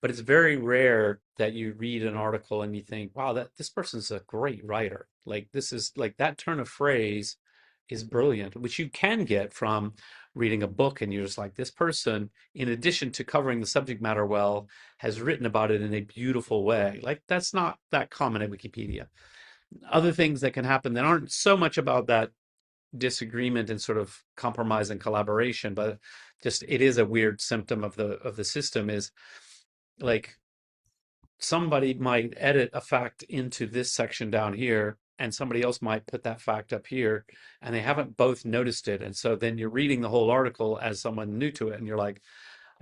but it's very rare that you read an article and you think, wow, that this person's a great writer. Like this is like that turn of phrase is brilliant, which you can get from reading a book and you're just like, this person, in addition to covering the subject matter well, has written about it in a beautiful way. Like that's not that common at Wikipedia. Other things that can happen that aren't so much about that disagreement and sort of compromise and collaboration, but just it is a weird symptom of the system is like somebody might edit a fact into this section down here and somebody else might put that fact up here and they haven't both noticed it, and so then you're reading the whole article as someone new to it and you're like,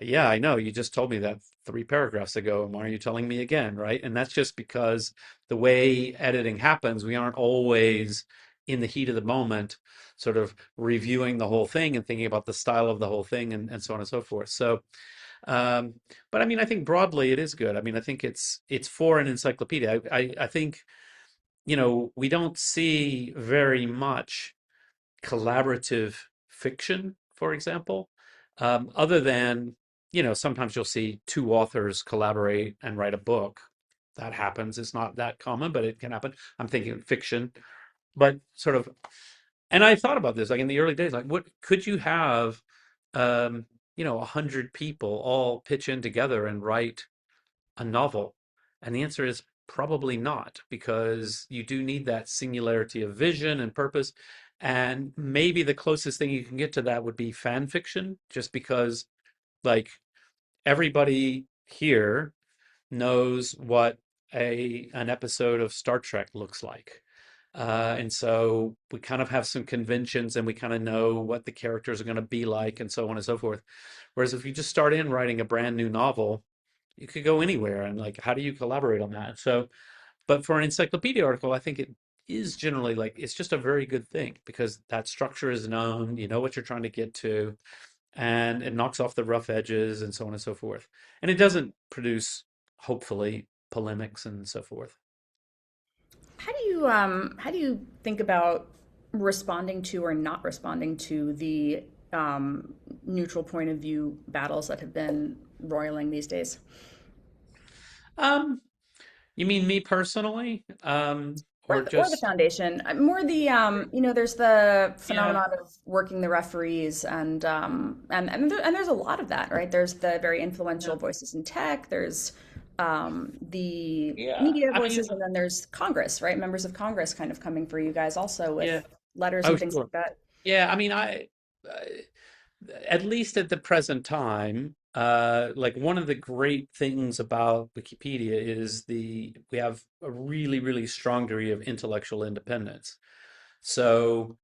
yeah, I know, you just told me that 3 paragraphs ago, and why are you telling me again, right? And that's just because the way editing happens, we aren't always in the heat of the moment sort of reviewing the whole thing and thinking about the style of the whole thing, and so on and so forth. So um, but I mean, I think broadly it is good. I mean, I think it's for an encyclopedia. I think, we don't see very much collaborative fiction, for example, other than, sometimes you'll see two authors collaborate and write a book. That happens. It's not that common, but it can happen. I'm thinking fiction, but sort of, and I thought about this like in the early days, like what could you have, 100 people all pitch in together and write a novel? And the answer is probably not, because you do need that singularity of vision and purpose. And maybe the closest thing you can get to that would be fan fiction, just because like everybody here knows what a an episode of Star Trek looks like. And so we kind of have some conventions and we kind of know what the characters are going to be like and so on and so forth. Whereas if you just start in writing a brand new novel, you could go anywhere, and like, how do you collaborate on that? So, but for an encyclopedia article, I think it is generally like it's just a very good thing because that structure is known, you know what you're trying to get to, and it knocks off the rough edges and so on and so forth. And it doesn't produce, hopefully, polemics and so forth. How do you think about responding to or not responding to the neutral point of view battles that have been roiling these days? Um, you mean me personally? Or Or the just, foundation. More the there's the yeah, phenomenon of working the referees and there's a lot of that, right? There's the very influential yeah, voices in tech. There's the yeah. media I mean, voices, and then there's Congress, right? Members of Congress kind of coming for you guys also yeah. with letters Oh, and things sure. like that. Yeah, I mean, at least at the present time, like one of the great things about Wikipedia is we have a really, really strong degree of intellectual independence. So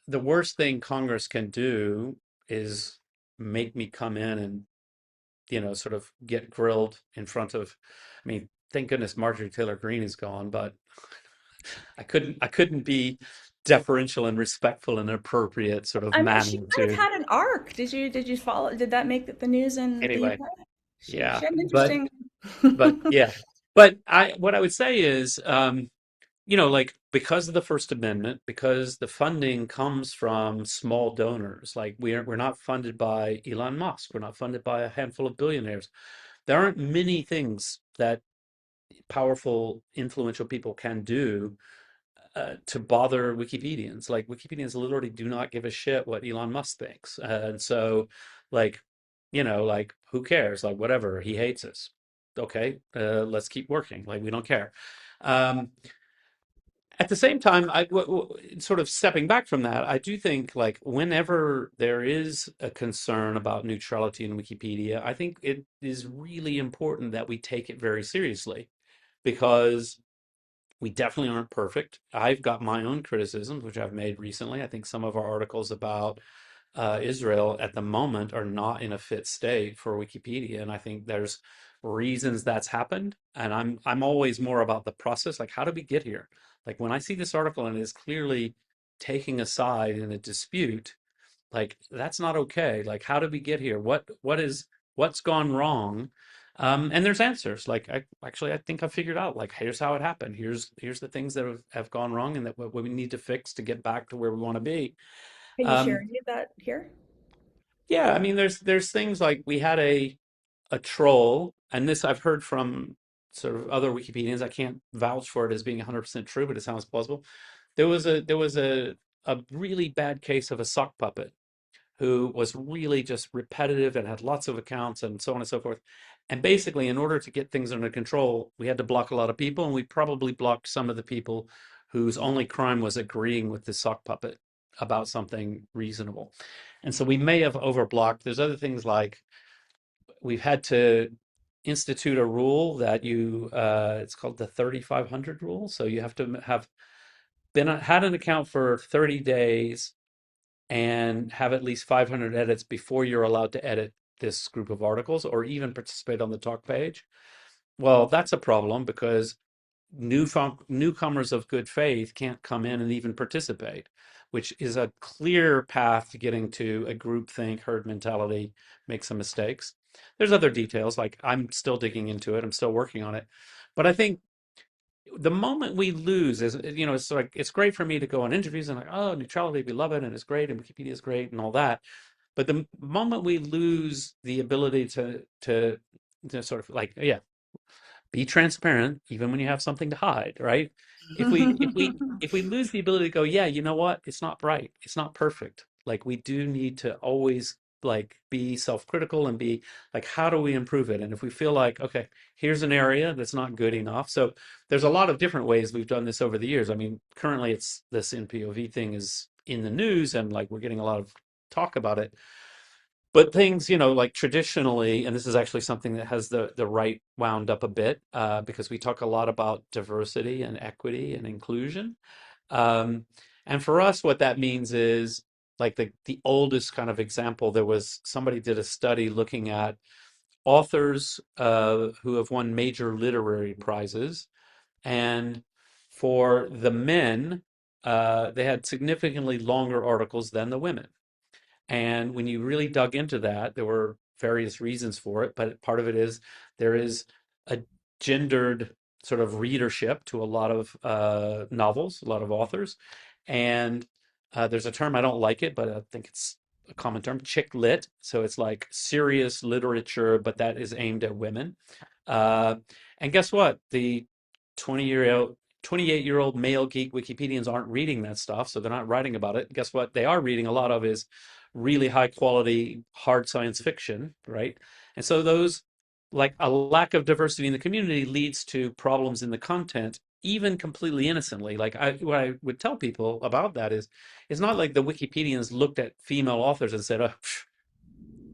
the worst thing Congress can do is make me come in and, sort of get grilled in front of, I mean, thank goodness Marjorie Taylor Greene is gone, but I couldn't be deferential and respectful and appropriate sort of I mean, she manner kind of to had an arc. Did you follow? Did that make the news in the anyway. UK? She Yeah, had an but interesting. but yeah, but I what I would say is, like because of the First Amendment, because the funding comes from small donors, like we're not funded by Elon Musk, we're not funded by a handful of billionaires. There aren't many things that powerful, influential people can do to bother Wikipedians. Like Wikipedians literally do not give a shit what Elon Musk thinks, and so like like who cares? Like whatever, he hates us. Okay, let's keep working. Like we don't care. Um, at the same time, sort of stepping back from that, I do think like whenever there is a concern about neutrality in Wikipedia, I think it is really important that we take it very seriously because we definitely aren't perfect. I've got my own criticisms, which I've made recently. I think some of our articles about Israel at the moment are not in a fit state for Wikipedia, and I think there's reasons that's happened. And I'm always more about the process, like how did we get here? Like when I see this article and it is clearly taking a side in a dispute, like that's not okay. Like how did we get here? What's gone wrong? And there's answers. Like I think I figured out like here's how it happened. Here's the things that have gone wrong and that what we need to fix to get back to where we want to be. Can you share Um, any of that here? yeah, I mean there's things like we had a troll, and this I've heard from sort of other Wikipedians. I can't vouch for it as being 100% true, but it sounds plausible. There was a really bad case of a sock puppet who was really just repetitive and had lots of accounts and so on and so forth. And basically, in order to get things under control, we had to block a lot of people, and we probably blocked some of the people whose only crime was agreeing with the sock puppet about something reasonable. And so we may have overblocked. There's other things like we've had to institute a rule that it's called the 3500 rule. So you have to have had an account for 30 days and have at least 500 edits before you're allowed to edit this group of articles or even participate on the talk page. Well, that's a problem because newcomers of good faith can't come in and even participate, which is a clear path to getting to a groupthink herd mentality, make some mistakes. There's other details, like I'm still digging into it, I'm still working on it. But I think the moment we lose is, it's like it's great for me to go on interviews and like, oh, neutrality, we love it, and it's great, and Wikipedia is great, and all that. But the moment we lose the ability to sort of like, yeah, be transparent even when you have something to hide, right? If we lose the ability to go, yeah, you know what, it's not right, it's not perfect, like we do need to always like be self-critical and be like, how do we improve it? And if we feel like, okay, here's an area that's not good enough. So there's a lot of different ways we've done this over the years. I mean, currently it's this NPOV thing is in the news and like we're getting a lot of talk about it, but things, like traditionally, and this is actually something that has the right wound up a bit, because we talk a lot about diversity and equity and inclusion. Um, and for us, what that means is like the oldest kind of example, there was somebody did a study looking at authors who have won major literary prizes. And for the men, they had significantly longer articles than the women. And when you really dug into that, there were various reasons for it, but part of it is there is a gendered sort of readership to a lot of novels, a lot of authors, And there's a term, I don't like it, but I think it's a common term, chick lit. So it's like serious literature, but that is aimed at women. Uh, and guess what? The 20-year-old, 28-year-old male geek Wikipedians aren't reading that stuff, so they're not writing about it. Guess what? They are reading a lot of is really high quality, hard science fiction, right? And so those, like a lack of diversity in the community leads to problems in the content, even completely innocently. Like what I would tell people about that is, it's not like the Wikipedians looked at female authors and said, oh,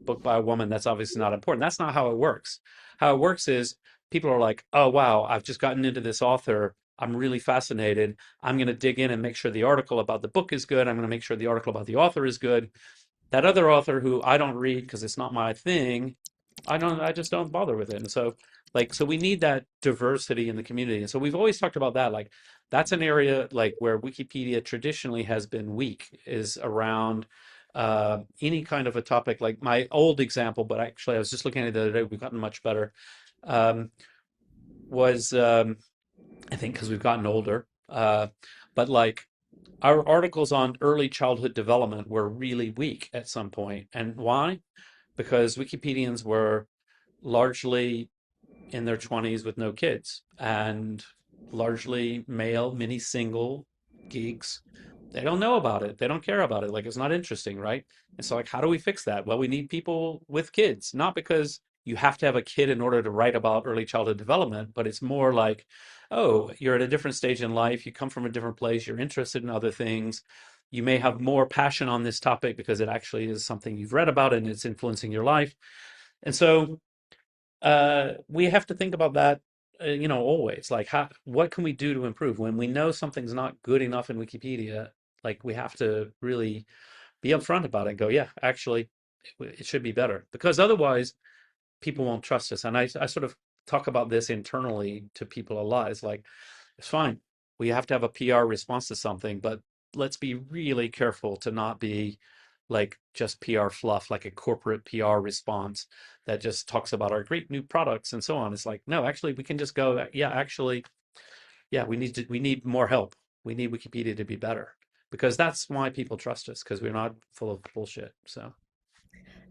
book by a woman, that's obviously not important. That's not how it works. How it works is people are like, oh, wow, I've just gotten into this author. I'm really fascinated. I'm going to dig in and make sure the article about the book is good. I'm going to make sure the article about the author is good. That other author who I don't read because it's not my thing, I just don't bother with it. And so, like, so we need that diversity in the community. And so we've always talked about that. Like, that's an area like where Wikipedia traditionally has been weak, is around any kind of a topic. Like my old example, but actually I was just looking at it the other day, we've gotten much better, um, was I think because we've gotten older, but like our articles on early childhood development were really weak at some point. And why? Because Wikipedians were largely in their 20s with no kids and largely male, many single geeks. They don't know about it. They don't care about it. Like it's not interesting, right? And so, like, how do we fix that? Well, we need people with kids, not because you have to have a kid in order to write about early childhood development, but it's more like, oh, you're at a different stage in life, you come from a different place, you're interested in other things. You may have more passion on this topic because it actually is something you've read about and it's influencing your life. And so we have to think about that, always. Like, what can we do to improve when we know something's not good enough in Wikipedia? Like, we have to really be upfront about it and go, yeah, actually, it should be better because otherwise, people won't trust us. And I sort of talk about this internally to people a lot. It's like, it's fine. We have to have a PR response to something, but let's be really careful to not be like just PR fluff, like a corporate PR response that just talks about our great new products and so on. It's like, no, actually, we can just go, yeah, actually, yeah, we need more help. We need Wikipedia to be better because that's why people trust us because we're not full of bullshit. So.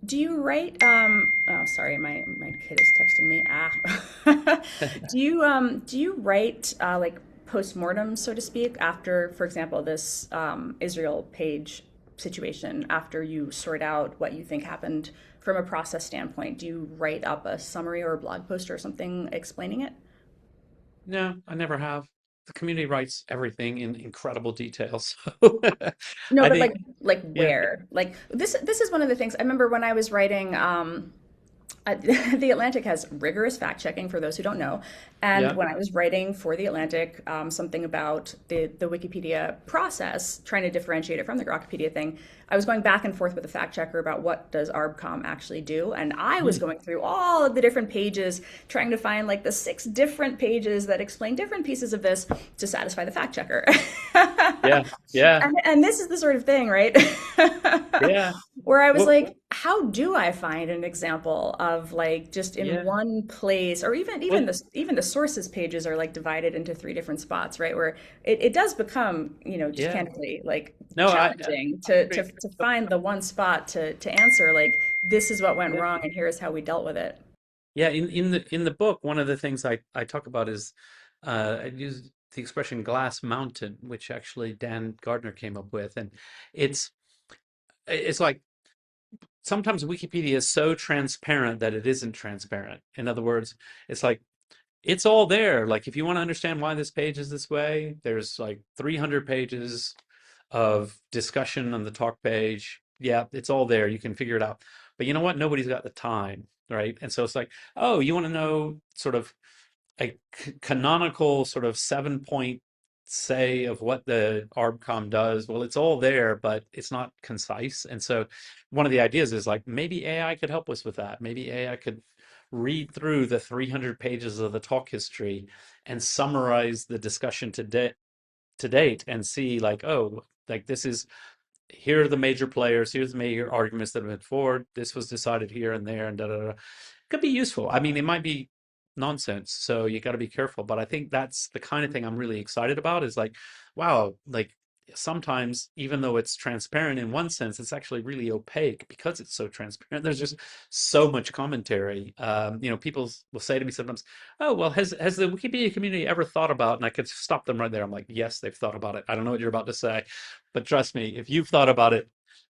Do you write oh sorry, my kid is texting me. Do you write like post-mortem, so to speak, after, for example, this Israel page situation, after you sort out what you think happened from a process standpoint? Do you write up a summary or a blog post or something explaining it? No, I never have. The community writes everything in incredible detail. So No, I but think, like yeah, where? Like this is one of the things I remember when I was writing The Atlantic has rigorous fact checking for those who don't know. And yeah, when I was writing for The Atlantic, something about the Wikipedia process, trying to differentiate it from the Grokpedia thing, I was going back and forth with the fact checker about what does ARBCom actually do. And I was mm, going through all of the different pages, trying to find like the 6 different pages that explain different pieces of this to satisfy the fact checker. yeah, yeah, And this is the sort of thing, right? yeah. Where I was Well, like, how do I find an example of like just in yeah, one place, or well, even the sources pages are like divided into 3 different spots, right? Where it does become, just yeah. candidly like No, challenging I agree. to find the one spot to answer like this is what went Yeah, wrong and here's how we dealt with it. yeah. In the book, one of the things I talk about is I use the expression glass mountain, which actually Dan Gardner came up with, and it's it's like sometimes Wikipedia is so transparent that it isn't transparent. In other words, it's like it's all there. Like if you want to understand why this page is this way, there's like 300 pages of discussion on the talk page. Yeah, it's all there. You can figure it out. But you know what? Nobody's got the time, right? And so it's like, oh, you want to know sort of a canonical sort of 7 point say of what the ARBCom does. Well, it's all there, but it's not concise. And so one of the ideas is like maybe AI could help us with that. Maybe AI could read through the 300 pages of the talk history and summarize the discussion to date and see like, oh, like this is, here are the major players, here's the major arguments that have been forward, this was decided here and there, and da da da. Could be useful. I mean, it might be nonsense, so you got to be careful. But I think that's the kind of thing I'm really excited about. Is like, wow, like sometimes, even though it's transparent in one sense, it's actually really opaque because it's so transparent. There's just so much commentary. People will say to me sometimes, "Oh, well, has the Wikipedia community ever thought about?" And I could stop them right there. I'm like, "Yes, they've thought about it. I don't know what you're about to say, but trust me, if you've thought about it,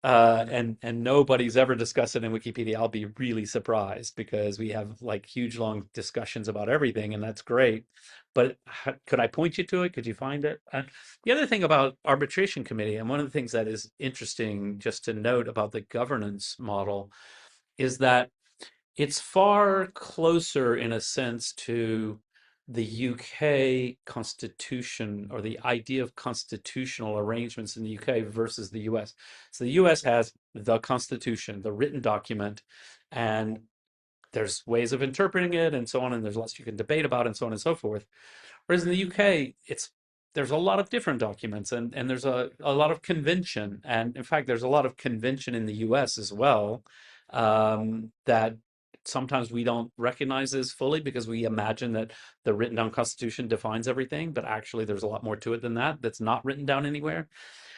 and nobody's ever discussed it in Wikipedia, I'll be really surprised because we have like huge long discussions about everything, and that's great. But could I point you to it? Could you find it? The other thing about arbitration committee, and one of the things that is interesting just to note about the governance model, is that it's far closer in a sense to the UK constitution, or the idea of constitutional arrangements in the UK versus the US. So the US has the constitution, the written document, and there's ways of interpreting it and so on, and there's lots you can debate about and so on and so forth. Whereas in the UK, there's a lot of different documents, and there's a lot of convention. And in fact, there's a lot of convention in the US as well, that sometimes we don't recognize as fully because we imagine that the written down constitution defines everything, but actually there's a lot more to it than that that's not written down anywhere.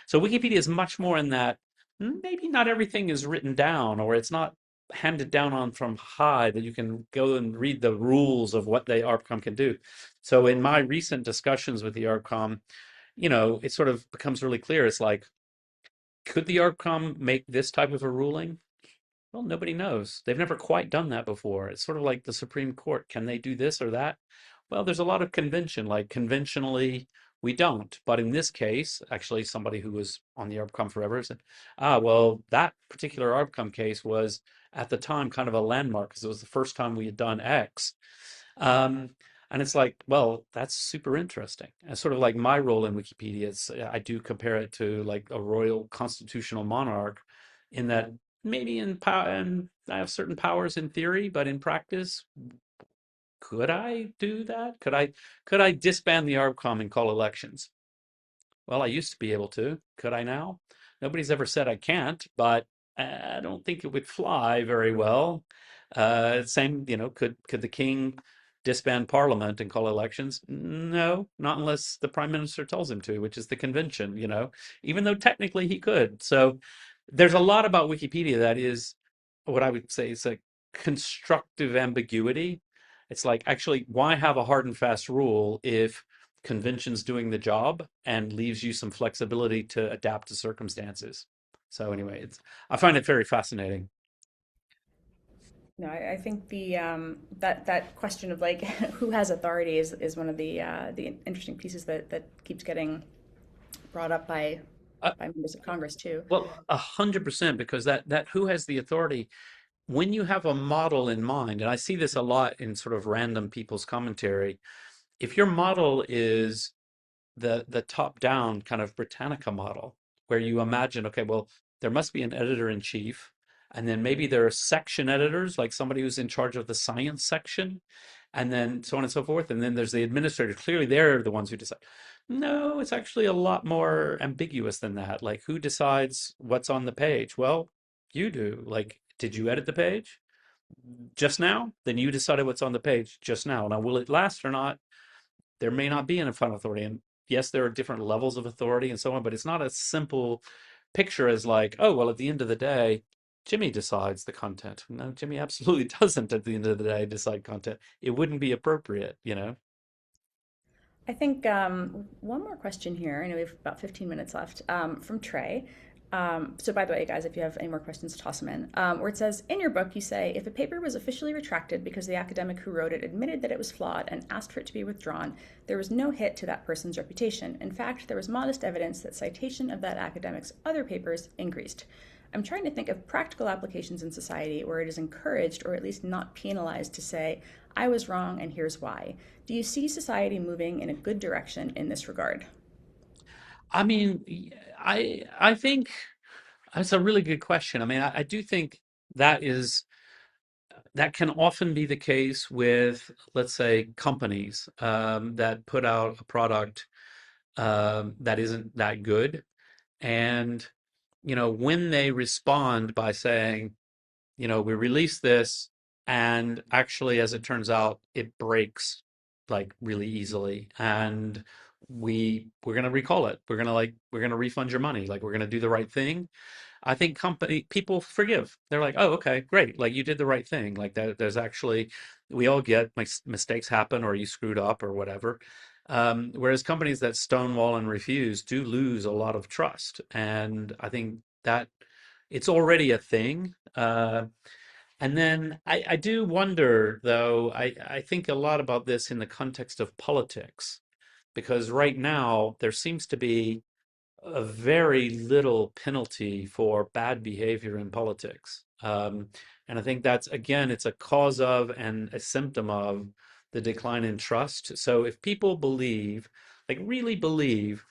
So Wikipedia is much more in that maybe not everything is written down, or it's not handed down on from high that you can go and read the rules of what the ARPCOM can do. So in my recent discussions with the ARPCOM, it sort of becomes really clear. It's like, could the ARPCOM make this type of a ruling? Well, nobody knows. They've never quite done that before. It's sort of like the Supreme Court. Can they do this or that? Well, there's a lot of convention. Like conventionally, we don't. But in this case, actually, somebody who was on the ARPCOM forever said, well, that particular ARPCOM case was at the time kind of a landmark because it was the first time we had done X. Um, and it's like, well, that's super interesting. And sort of like my role in Wikipedia is I do compare it to like a royal constitutional monarch in that maybe in power, and I have certain powers in theory, but in practice, could I do that? Could I disband the ARPCOM and call elections? Well, I used to be able to. Could I now? Nobody's ever said I can't, but I don't think it would fly very well. Same, could the king disband parliament and call elections? No, not unless the prime minister tells him to, which is the convention, even though technically he could. So there's a lot about Wikipedia that is what I would say is a constructive ambiguity. It's like, actually, why have a hard and fast rule if convention's doing the job and leaves you some flexibility to adapt to circumstances? So anyway, I find it very fascinating. No, I think that question of like who has authority is one of the interesting pieces that keeps getting brought up Uh, by members of Congress too. well, 100%, because that who has the authority, when you have a model in mind, and I see this a lot in sort of random people's commentary, if your model is the top down kind of Britannica model, where you imagine, okay, well, there must be an editor in chief, and then maybe there are section editors, like somebody who's in charge of the science section, and then so on and so forth. And then there's the administrator. Clearly, they're the ones who decide. No, it's actually a lot more ambiguous than that. Like, who decides what's on the page? Well, you do. Like, did you edit the page just now? Then you decided what's on the page just now. Now, will it last or not? There may not be an final authority. And yes, there are different levels of authority and so on, but it's not a simple picture as like, oh, well, at the end of the day, Jimmy decides the content. No, Jimmy absolutely doesn't at the end of the day decide content. It wouldn't be appropriate. I think one more question here. I know we have about 15 minutes left from Trey. So, by the way, guys, if you have any more questions, toss them in. Where it says, in your book, you say, if a paper was officially retracted because the academic who wrote it admitted that it was flawed and asked for it to be withdrawn, there was no hit to that person's reputation. In fact, there was modest evidence that citation of that academic's other papers increased. I'm trying to think of practical applications in society where it is encouraged or at least not penalized to say, I was wrong and here's why. Do you see society moving in a good direction in this regard? I mean, I think that's a really good question. I mean, I do think that is that can often be the case with, let's say, companies that put out a product that isn't that good. And, when they respond by saying, we release this, and actually, as it turns out, it breaks like really easily. And we're going to recall it. We're going to refund your money. Like we're going to do the right thing. I think company people forgive. They're like, oh, okay, great. Like you did the right thing. Like there's actually, we all get mistakes happen or you screwed up or whatever. Whereas companies that stonewall and refuse do lose a lot of trust. And I think that it's already a thing. And then I do wonder, though, I think a lot about this in the context of politics, because right now there seems to be a very little penalty for bad behavior in politics. And I think that's, again, it's a cause of and a symptom of the decline in trust. So if people believe, like really believe,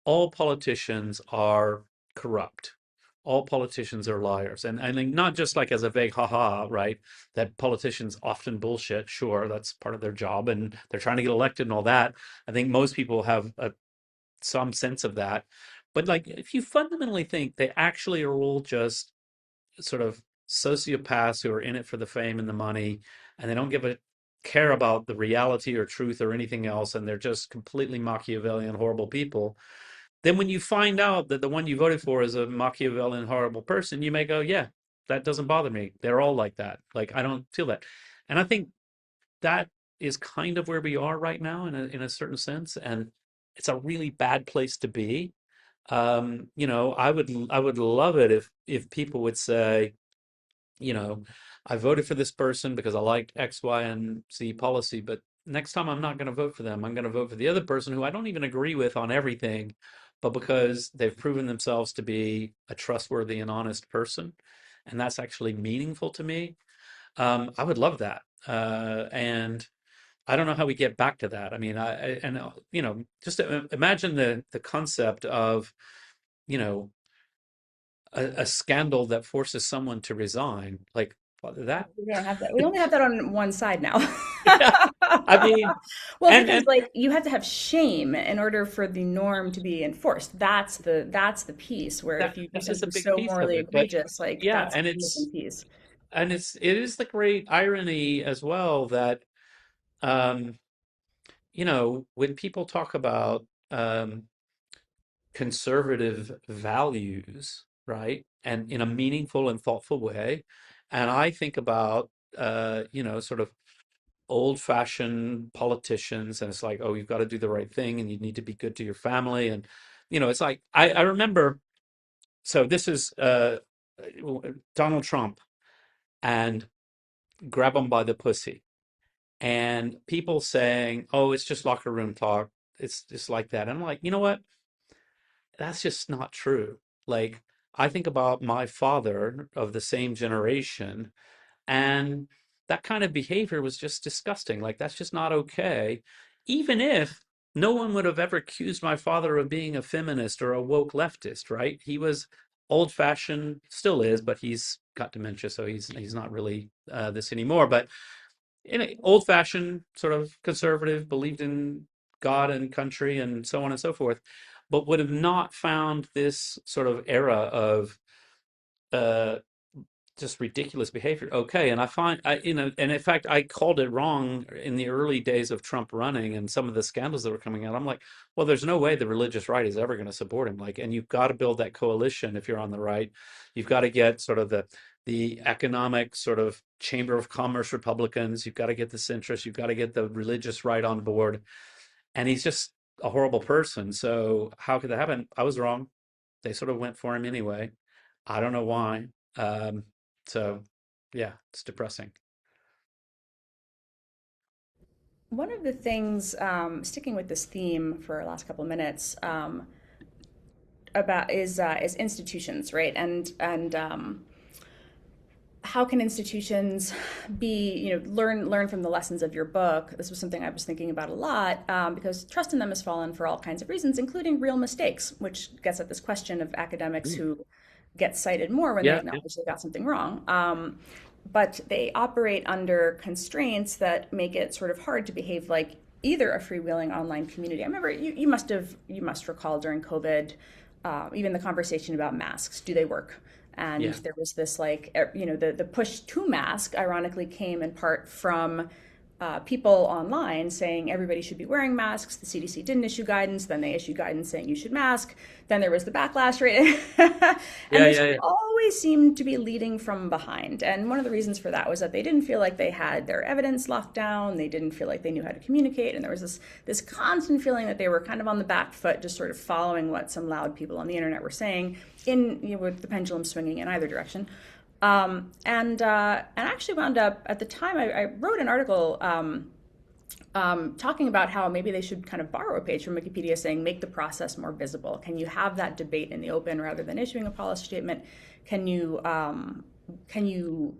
all politicians are corrupt, all politicians are liars. And I think not just like as a vague haha, right? That politicians often bullshit. Sure, that's part of their job and they're trying to get elected and all that. I think most people have some sense of that. But like, if you fundamentally think they actually are all just sort of sociopaths who are in it for the fame and the money, and they don't give a care about the reality or truth or anything else, and they're just completely Machiavellian, horrible people, then when you find out that the one you voted for is a Machiavellian, horrible person, you may go, yeah, that doesn't bother me. They're all like that. Like, I don't feel that. And I think that is kind of where we are right now in a certain sense. And it's a really bad place to be. I would love it if people would say, you know, I voted for this person because I liked X, Y, and Z policy, but next time I'm not going to vote for them. I'm going to vote for the other person who I don't even agree with on everything, but because they've proven themselves to be a trustworthy and honest person, and that's actually meaningful to me. I would love that. And I don't know how we get back to that. I mean, just imagine the concept of, you know, a scandal that forces someone to resign. Like that. We don't have that. We only have that on one side now. Yeah. I mean, Well, because and like you have to have shame in order for the norm to be enforced. That's the piece where if you do that is a something big so piece of morally it. But egregious, like yeah, that's the missing piece. it is the great irony as well that um, when people talk about conservative values, right? And in a meaningful and thoughtful way. And I think about, sort of old-fashioned politicians, and it's like, oh, you've got to do the right thing and you need to be good to your family. And, it's like, I remember, so this is Donald Trump and grab him by the pussy. And people saying, oh, it's just locker room talk. It's just like that. And I'm like, you know what? That's just not true. Like, I think about my father of the same generation, and that kind of behavior was just disgusting. Like, that's just not okay. Even if no one would have ever accused my father of being a feminist or a woke leftist, right? He was old fashioned, still is, but he's got dementia, so he's not really this anymore. But in an old fashioned sort of conservative, believed in God and country and so on and so forth, but would have not found this sort of era of uh, just ridiculous behavior okay. And I find and in fact I called it wrong in the early days of Trump running and some of the scandals that were coming out. I'm like, well, there's no way the religious right is ever going to support him. Like, and you've got to build that coalition if you're on the right. You've got to get sort of the economic sort of chamber of commerce Republicans. You've got to get the centrists. You've got to get the religious right on board. And he's just a horrible person. So how could that happen? I was wrong. They sort of went for him anyway. I don't know why. Um, so, yeah, it's depressing. One of the things, sticking with this theme for our last couple of minutes, about is institutions, right? And how can institutions be, learn from the lessons of your book? This was something I was thinking about a lot, because trust in them has fallen for all kinds of reasons, including real mistakes, which gets at this question of academics Mm. who get cited more when they Yeah, yeah, acknowledge they got something wrong. But they operate under constraints that make it sort of hard to behave like either a freewheeling online community. I remember you must recall during COVID, even the conversation about masks. Do they work? And yeah. there was this like, the push to mask ironically came in part from people online saying everybody should be wearing masks. The CDC didn't issue guidance. Then they issued guidance saying you should mask. Then there was the backlash, right? And Yeah, they yeah, sort of yeah. always seemed to be leading from behind. And one of the reasons for that was that they didn't feel like they had their evidence locked down. They didn't feel like they knew how to communicate. And there was this constant feeling that they were kind of on the back foot, just sort of following what some loud people on the internet were saying, with the pendulum swinging in either direction. And actually wound up at the time I wrote an article talking about how maybe they should kind of borrow a page from Wikipedia saying make the process more visible. Can you have that debate in the open rather than issuing a policy statement? Can you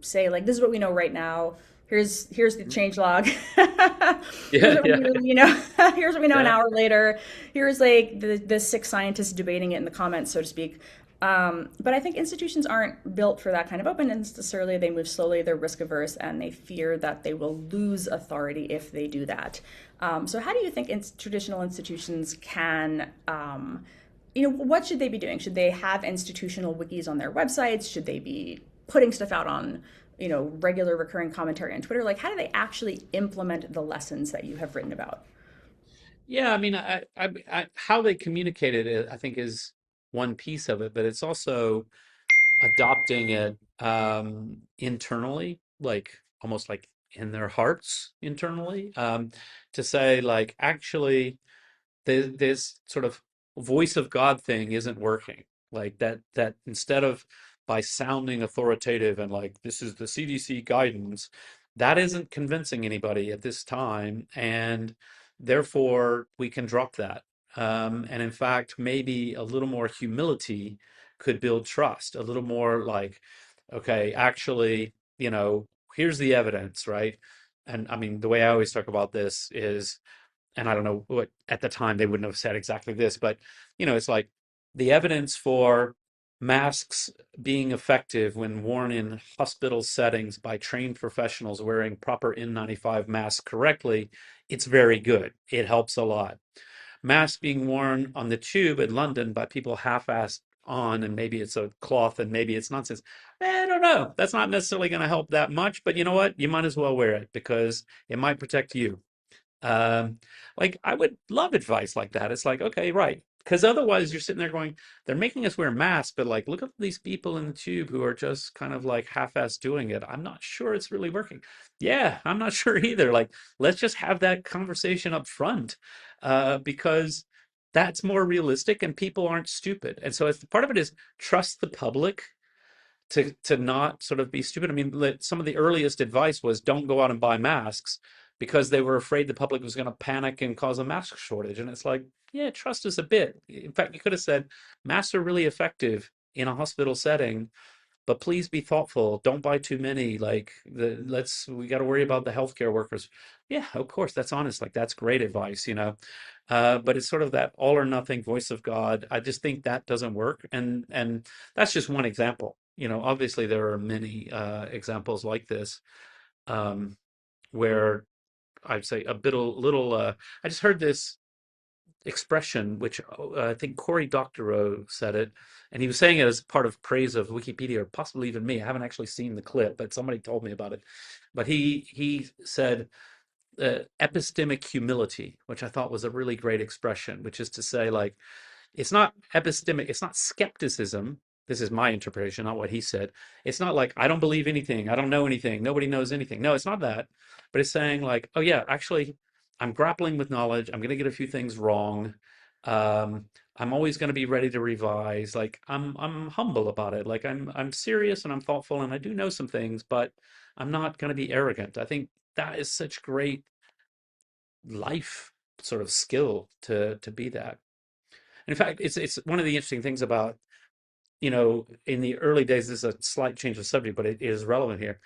say like this is what we know right now? Here's the change log. Here's Yeah, what we yeah, knew, here's what we know an yeah. hour later. Here's like the six scientists debating it in the comments, so to speak. But I think institutions aren't built for that kind of openness necessarily. They move slowly, they're risk averse, and they fear that they will lose authority if they do that. So, how do you think traditional institutions can, what should they be doing? Should they have institutional wikis on their websites? Should they be putting stuff out on, regular recurring commentary on Twitter? Like, how do they actually implement the lessons that you have written about? Yeah, I mean, how they communicated it, I think, is one piece of it, but it's also adopting it internally, like almost like in their hearts internally, to say like actually this sort of voice of God thing isn't working. Like that instead of by sounding authoritative and like this is the CDC guidance, that isn't convincing anybody at this time, and therefore we can drop that. And in fact, maybe a little more humility could build trust. A little more like, okay, actually, here's the evidence, right? And I mean, the way I always talk about this is and I don't know what at the time they wouldn't have said exactly this, but it's like the evidence for masks being effective when worn in hospital settings by trained professionals wearing proper N95 masks correctly, it's very good. It helps a lot. Masks being worn on the tube in London by people half-assed on, and maybe it's a cloth and maybe it's nonsense. I don't know. That's not necessarily going to help that much, but you know what? You might as well wear it because it might protect you. Um, like I would love advice like that. It's like, okay, right. Because otherwise you're sitting there going, they're making us wear masks, but like, look at these people in the tube who are just kind of like half-ass doing it. I'm not sure it's really working. Yeah, I'm not sure either. Like, let's just have that conversation up front, because that's more realistic and people aren't stupid. And so it's part of it is trust the public to not sort of be stupid. I mean, some of the earliest advice was don't go out and buy masks because they were afraid the public was going to panic and cause a mask shortage. And it's like, yeah, trust us a bit. In fact, you could have said masks are really effective in a hospital setting, but please be thoughtful. Don't buy too many. Like we got to worry about the healthcare workers. Yeah, of course, that's honest. Like that's great advice. But it's sort of that all or nothing voice of God. I just think that doesn't work, and that's just one example. Obviously there are many examples like this, um, where I'd say a bit a little. I just heard this expression, which I think Cory Doctorow said it, and he was saying it as part of praise of Wikipedia, or possibly even me. I haven't actually seen the clip, but somebody told me about it. But he said epistemic humility, which I thought was a really great expression, which is to say, like, it's not epistemic, it's not skepticism. This is my interpretation, not what he said. It's not like, I don't believe anything, I don't know anything, nobody knows anything. No, it's not that. But it's saying, like, oh, yeah, actually, I'm grappling with knowledge. I'm going to get a few things wrong. Um, I'm always going to be ready to revise. Like, I'm humble about it. Like, I'm serious and I'm thoughtful and I do know some things, but I'm not going to be arrogant. I think that is such great life sort of skill to be that. In fact, it's one of the interesting things about, in the early days, this is a slight change of subject, but it is relevant here.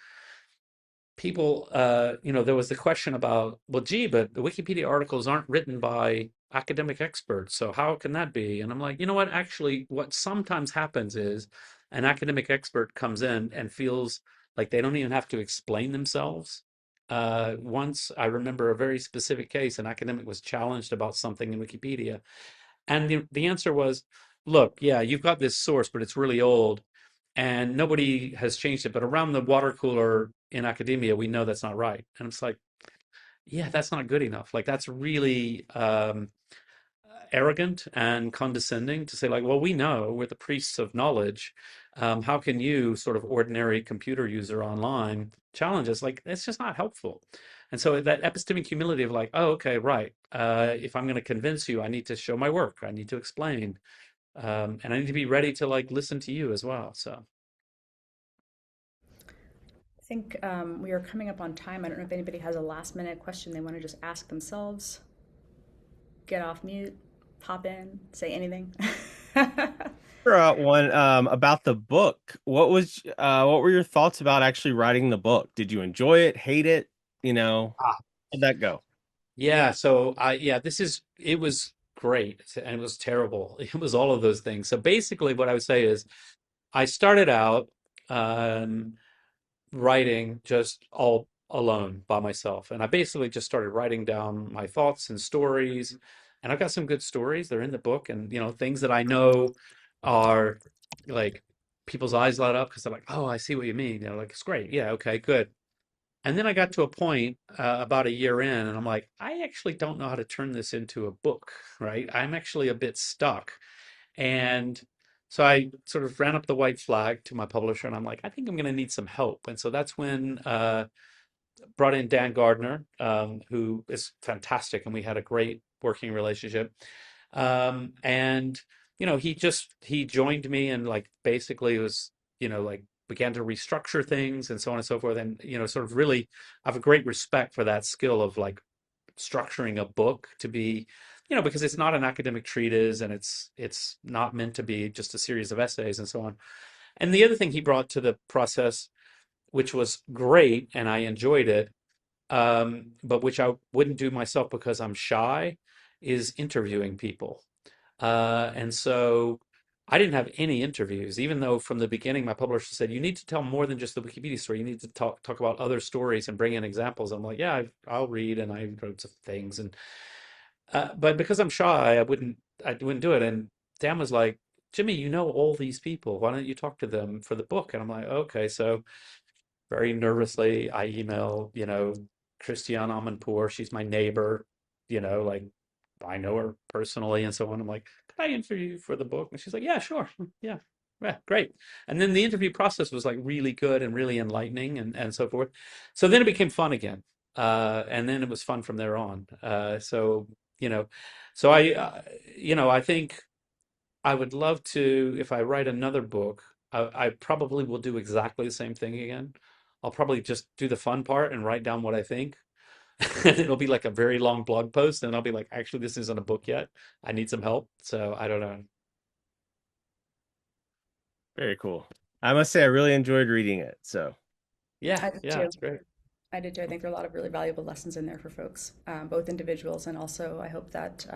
People, there was the question about, well, gee, but the Wikipedia articles aren't written by academic experts, so how can that be? And I'm like, you know what? Actually, what sometimes happens is an academic expert comes in and feels like they don't even have to explain themselves. Once I remember a very specific case, an academic was challenged about something in Wikipedia, and the answer was, look, yeah, you've got this source, but it's really old and nobody has changed it. But around the water cooler in academia, we know that's not right. And it's like, yeah, that's not good enough. Like that's really arrogant and condescending to say like, well, we know we're the priests of knowledge. How can you, sort of ordinary computer user online, challenge us? Like, it's just not helpful. And so that epistemic humility of like, oh, okay, right. If I'm going to convince you, I need to show my work. I need to explain, and I need to be ready to like listen to you as well. So, I think we are coming up on time. I don't know if anybody has a last minute question they want to just ask themselves. Get off mute, pop in, say anything. Throw out one about the book. What were your thoughts about actually writing the book? Did you enjoy it, hate it? ah, How'd that go? yeah. So yeah, it was great and it was terrible. It was all of those things. So basically, what I would say is, I started out um, writing just all alone by myself. And I basically just started writing down my thoughts and stories. And I've got some good stories. They're in the book. And, things that I know are like people's eyes light up because they're like, oh, I see what you mean. Like, it's great. Yeah, okay, good. And then I got to a point about a year in, and I'm like, I actually don't know how to turn this into a book, right? I'm actually a bit stuck. And so I sort of ran up the white flag to my publisher, and I'm like, I think I'm going to need some help. And so that's when brought in Dan Gardner, who is fantastic, and we had a great working relationship. And he joined me and like basically was like began to restructure things and so on and so forth. And sort of really, I have a great respect for that skill of like structuring a book to be, because it's not an academic treatise and it's not meant to be just a series of essays and so on. And the other thing he brought to the process, which was great and I enjoyed it, but which I wouldn't do myself because I'm shy, is interviewing people. And so I didn't have any interviews, even though from the beginning my publisher said, you need to tell more than just the Wikipedia story. You need to talk about other stories and bring in examples. I'm like, yeah, I'll read, and I wrote some things. And but because I'm shy, I wouldn't do it. And Dan was like, Jimmy, you know all these people. Why don't you talk to them for the book? And I'm like, okay. So very nervously, I email, Christiane Amanpour. She's my neighbor, like I know her personally and so on. I'm like, could I interview you for the book? And she's like, yeah, sure. Yeah. Yeah, great. And then the interview process was like really good and really enlightening and so forth. So then it became fun again. And then it was fun from there on. You know, so I think I would love to, if I write another book, I probably will do exactly the same thing again. I'll probably just do the fun part and write down what I think. And it'll be like a very long blog post, and I'll be like, actually, this isn't a book yet. I need some help. So I don't know. Very cool. I must say I really enjoyed reading it. So Yeah, I did yeah, too. it's great. I did too. I think there are a lot of really valuable lessons in there for folks, both individuals and also I hope that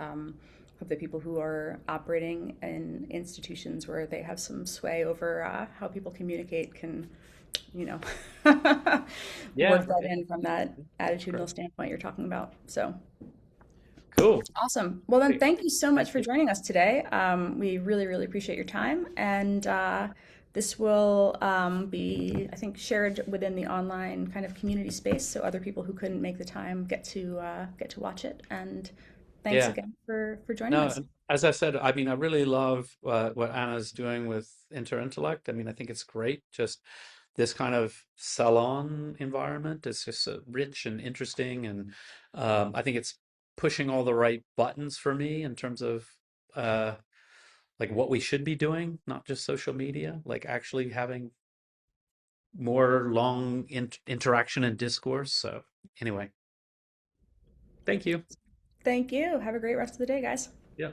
people who are operating in institutions where they have some sway over how people communicate can, you know, Yeah, work that yeah, in from that great. attitudinal standpoint you're talking about. So Cool. awesome. Well, then, Great. thank you so much Thank for you. joining us today. We really, really appreciate your time. And this will be, I think, shared within the online kind of community space, so other people who couldn't make the time get to watch it. And thanks Yeah. again for joining No, us. and as I said, I mean, I really love what Anna's doing with Interintellect. I mean, I think it's great. Just this kind of salon environment is just rich and interesting, and I think it's pushing all the right buttons for me in terms of uh, like what we should be doing, not just social media, like actually having more long interaction and discourse. So anyway, thank you. Thank you. Have a great rest of the day, guys. Yeah.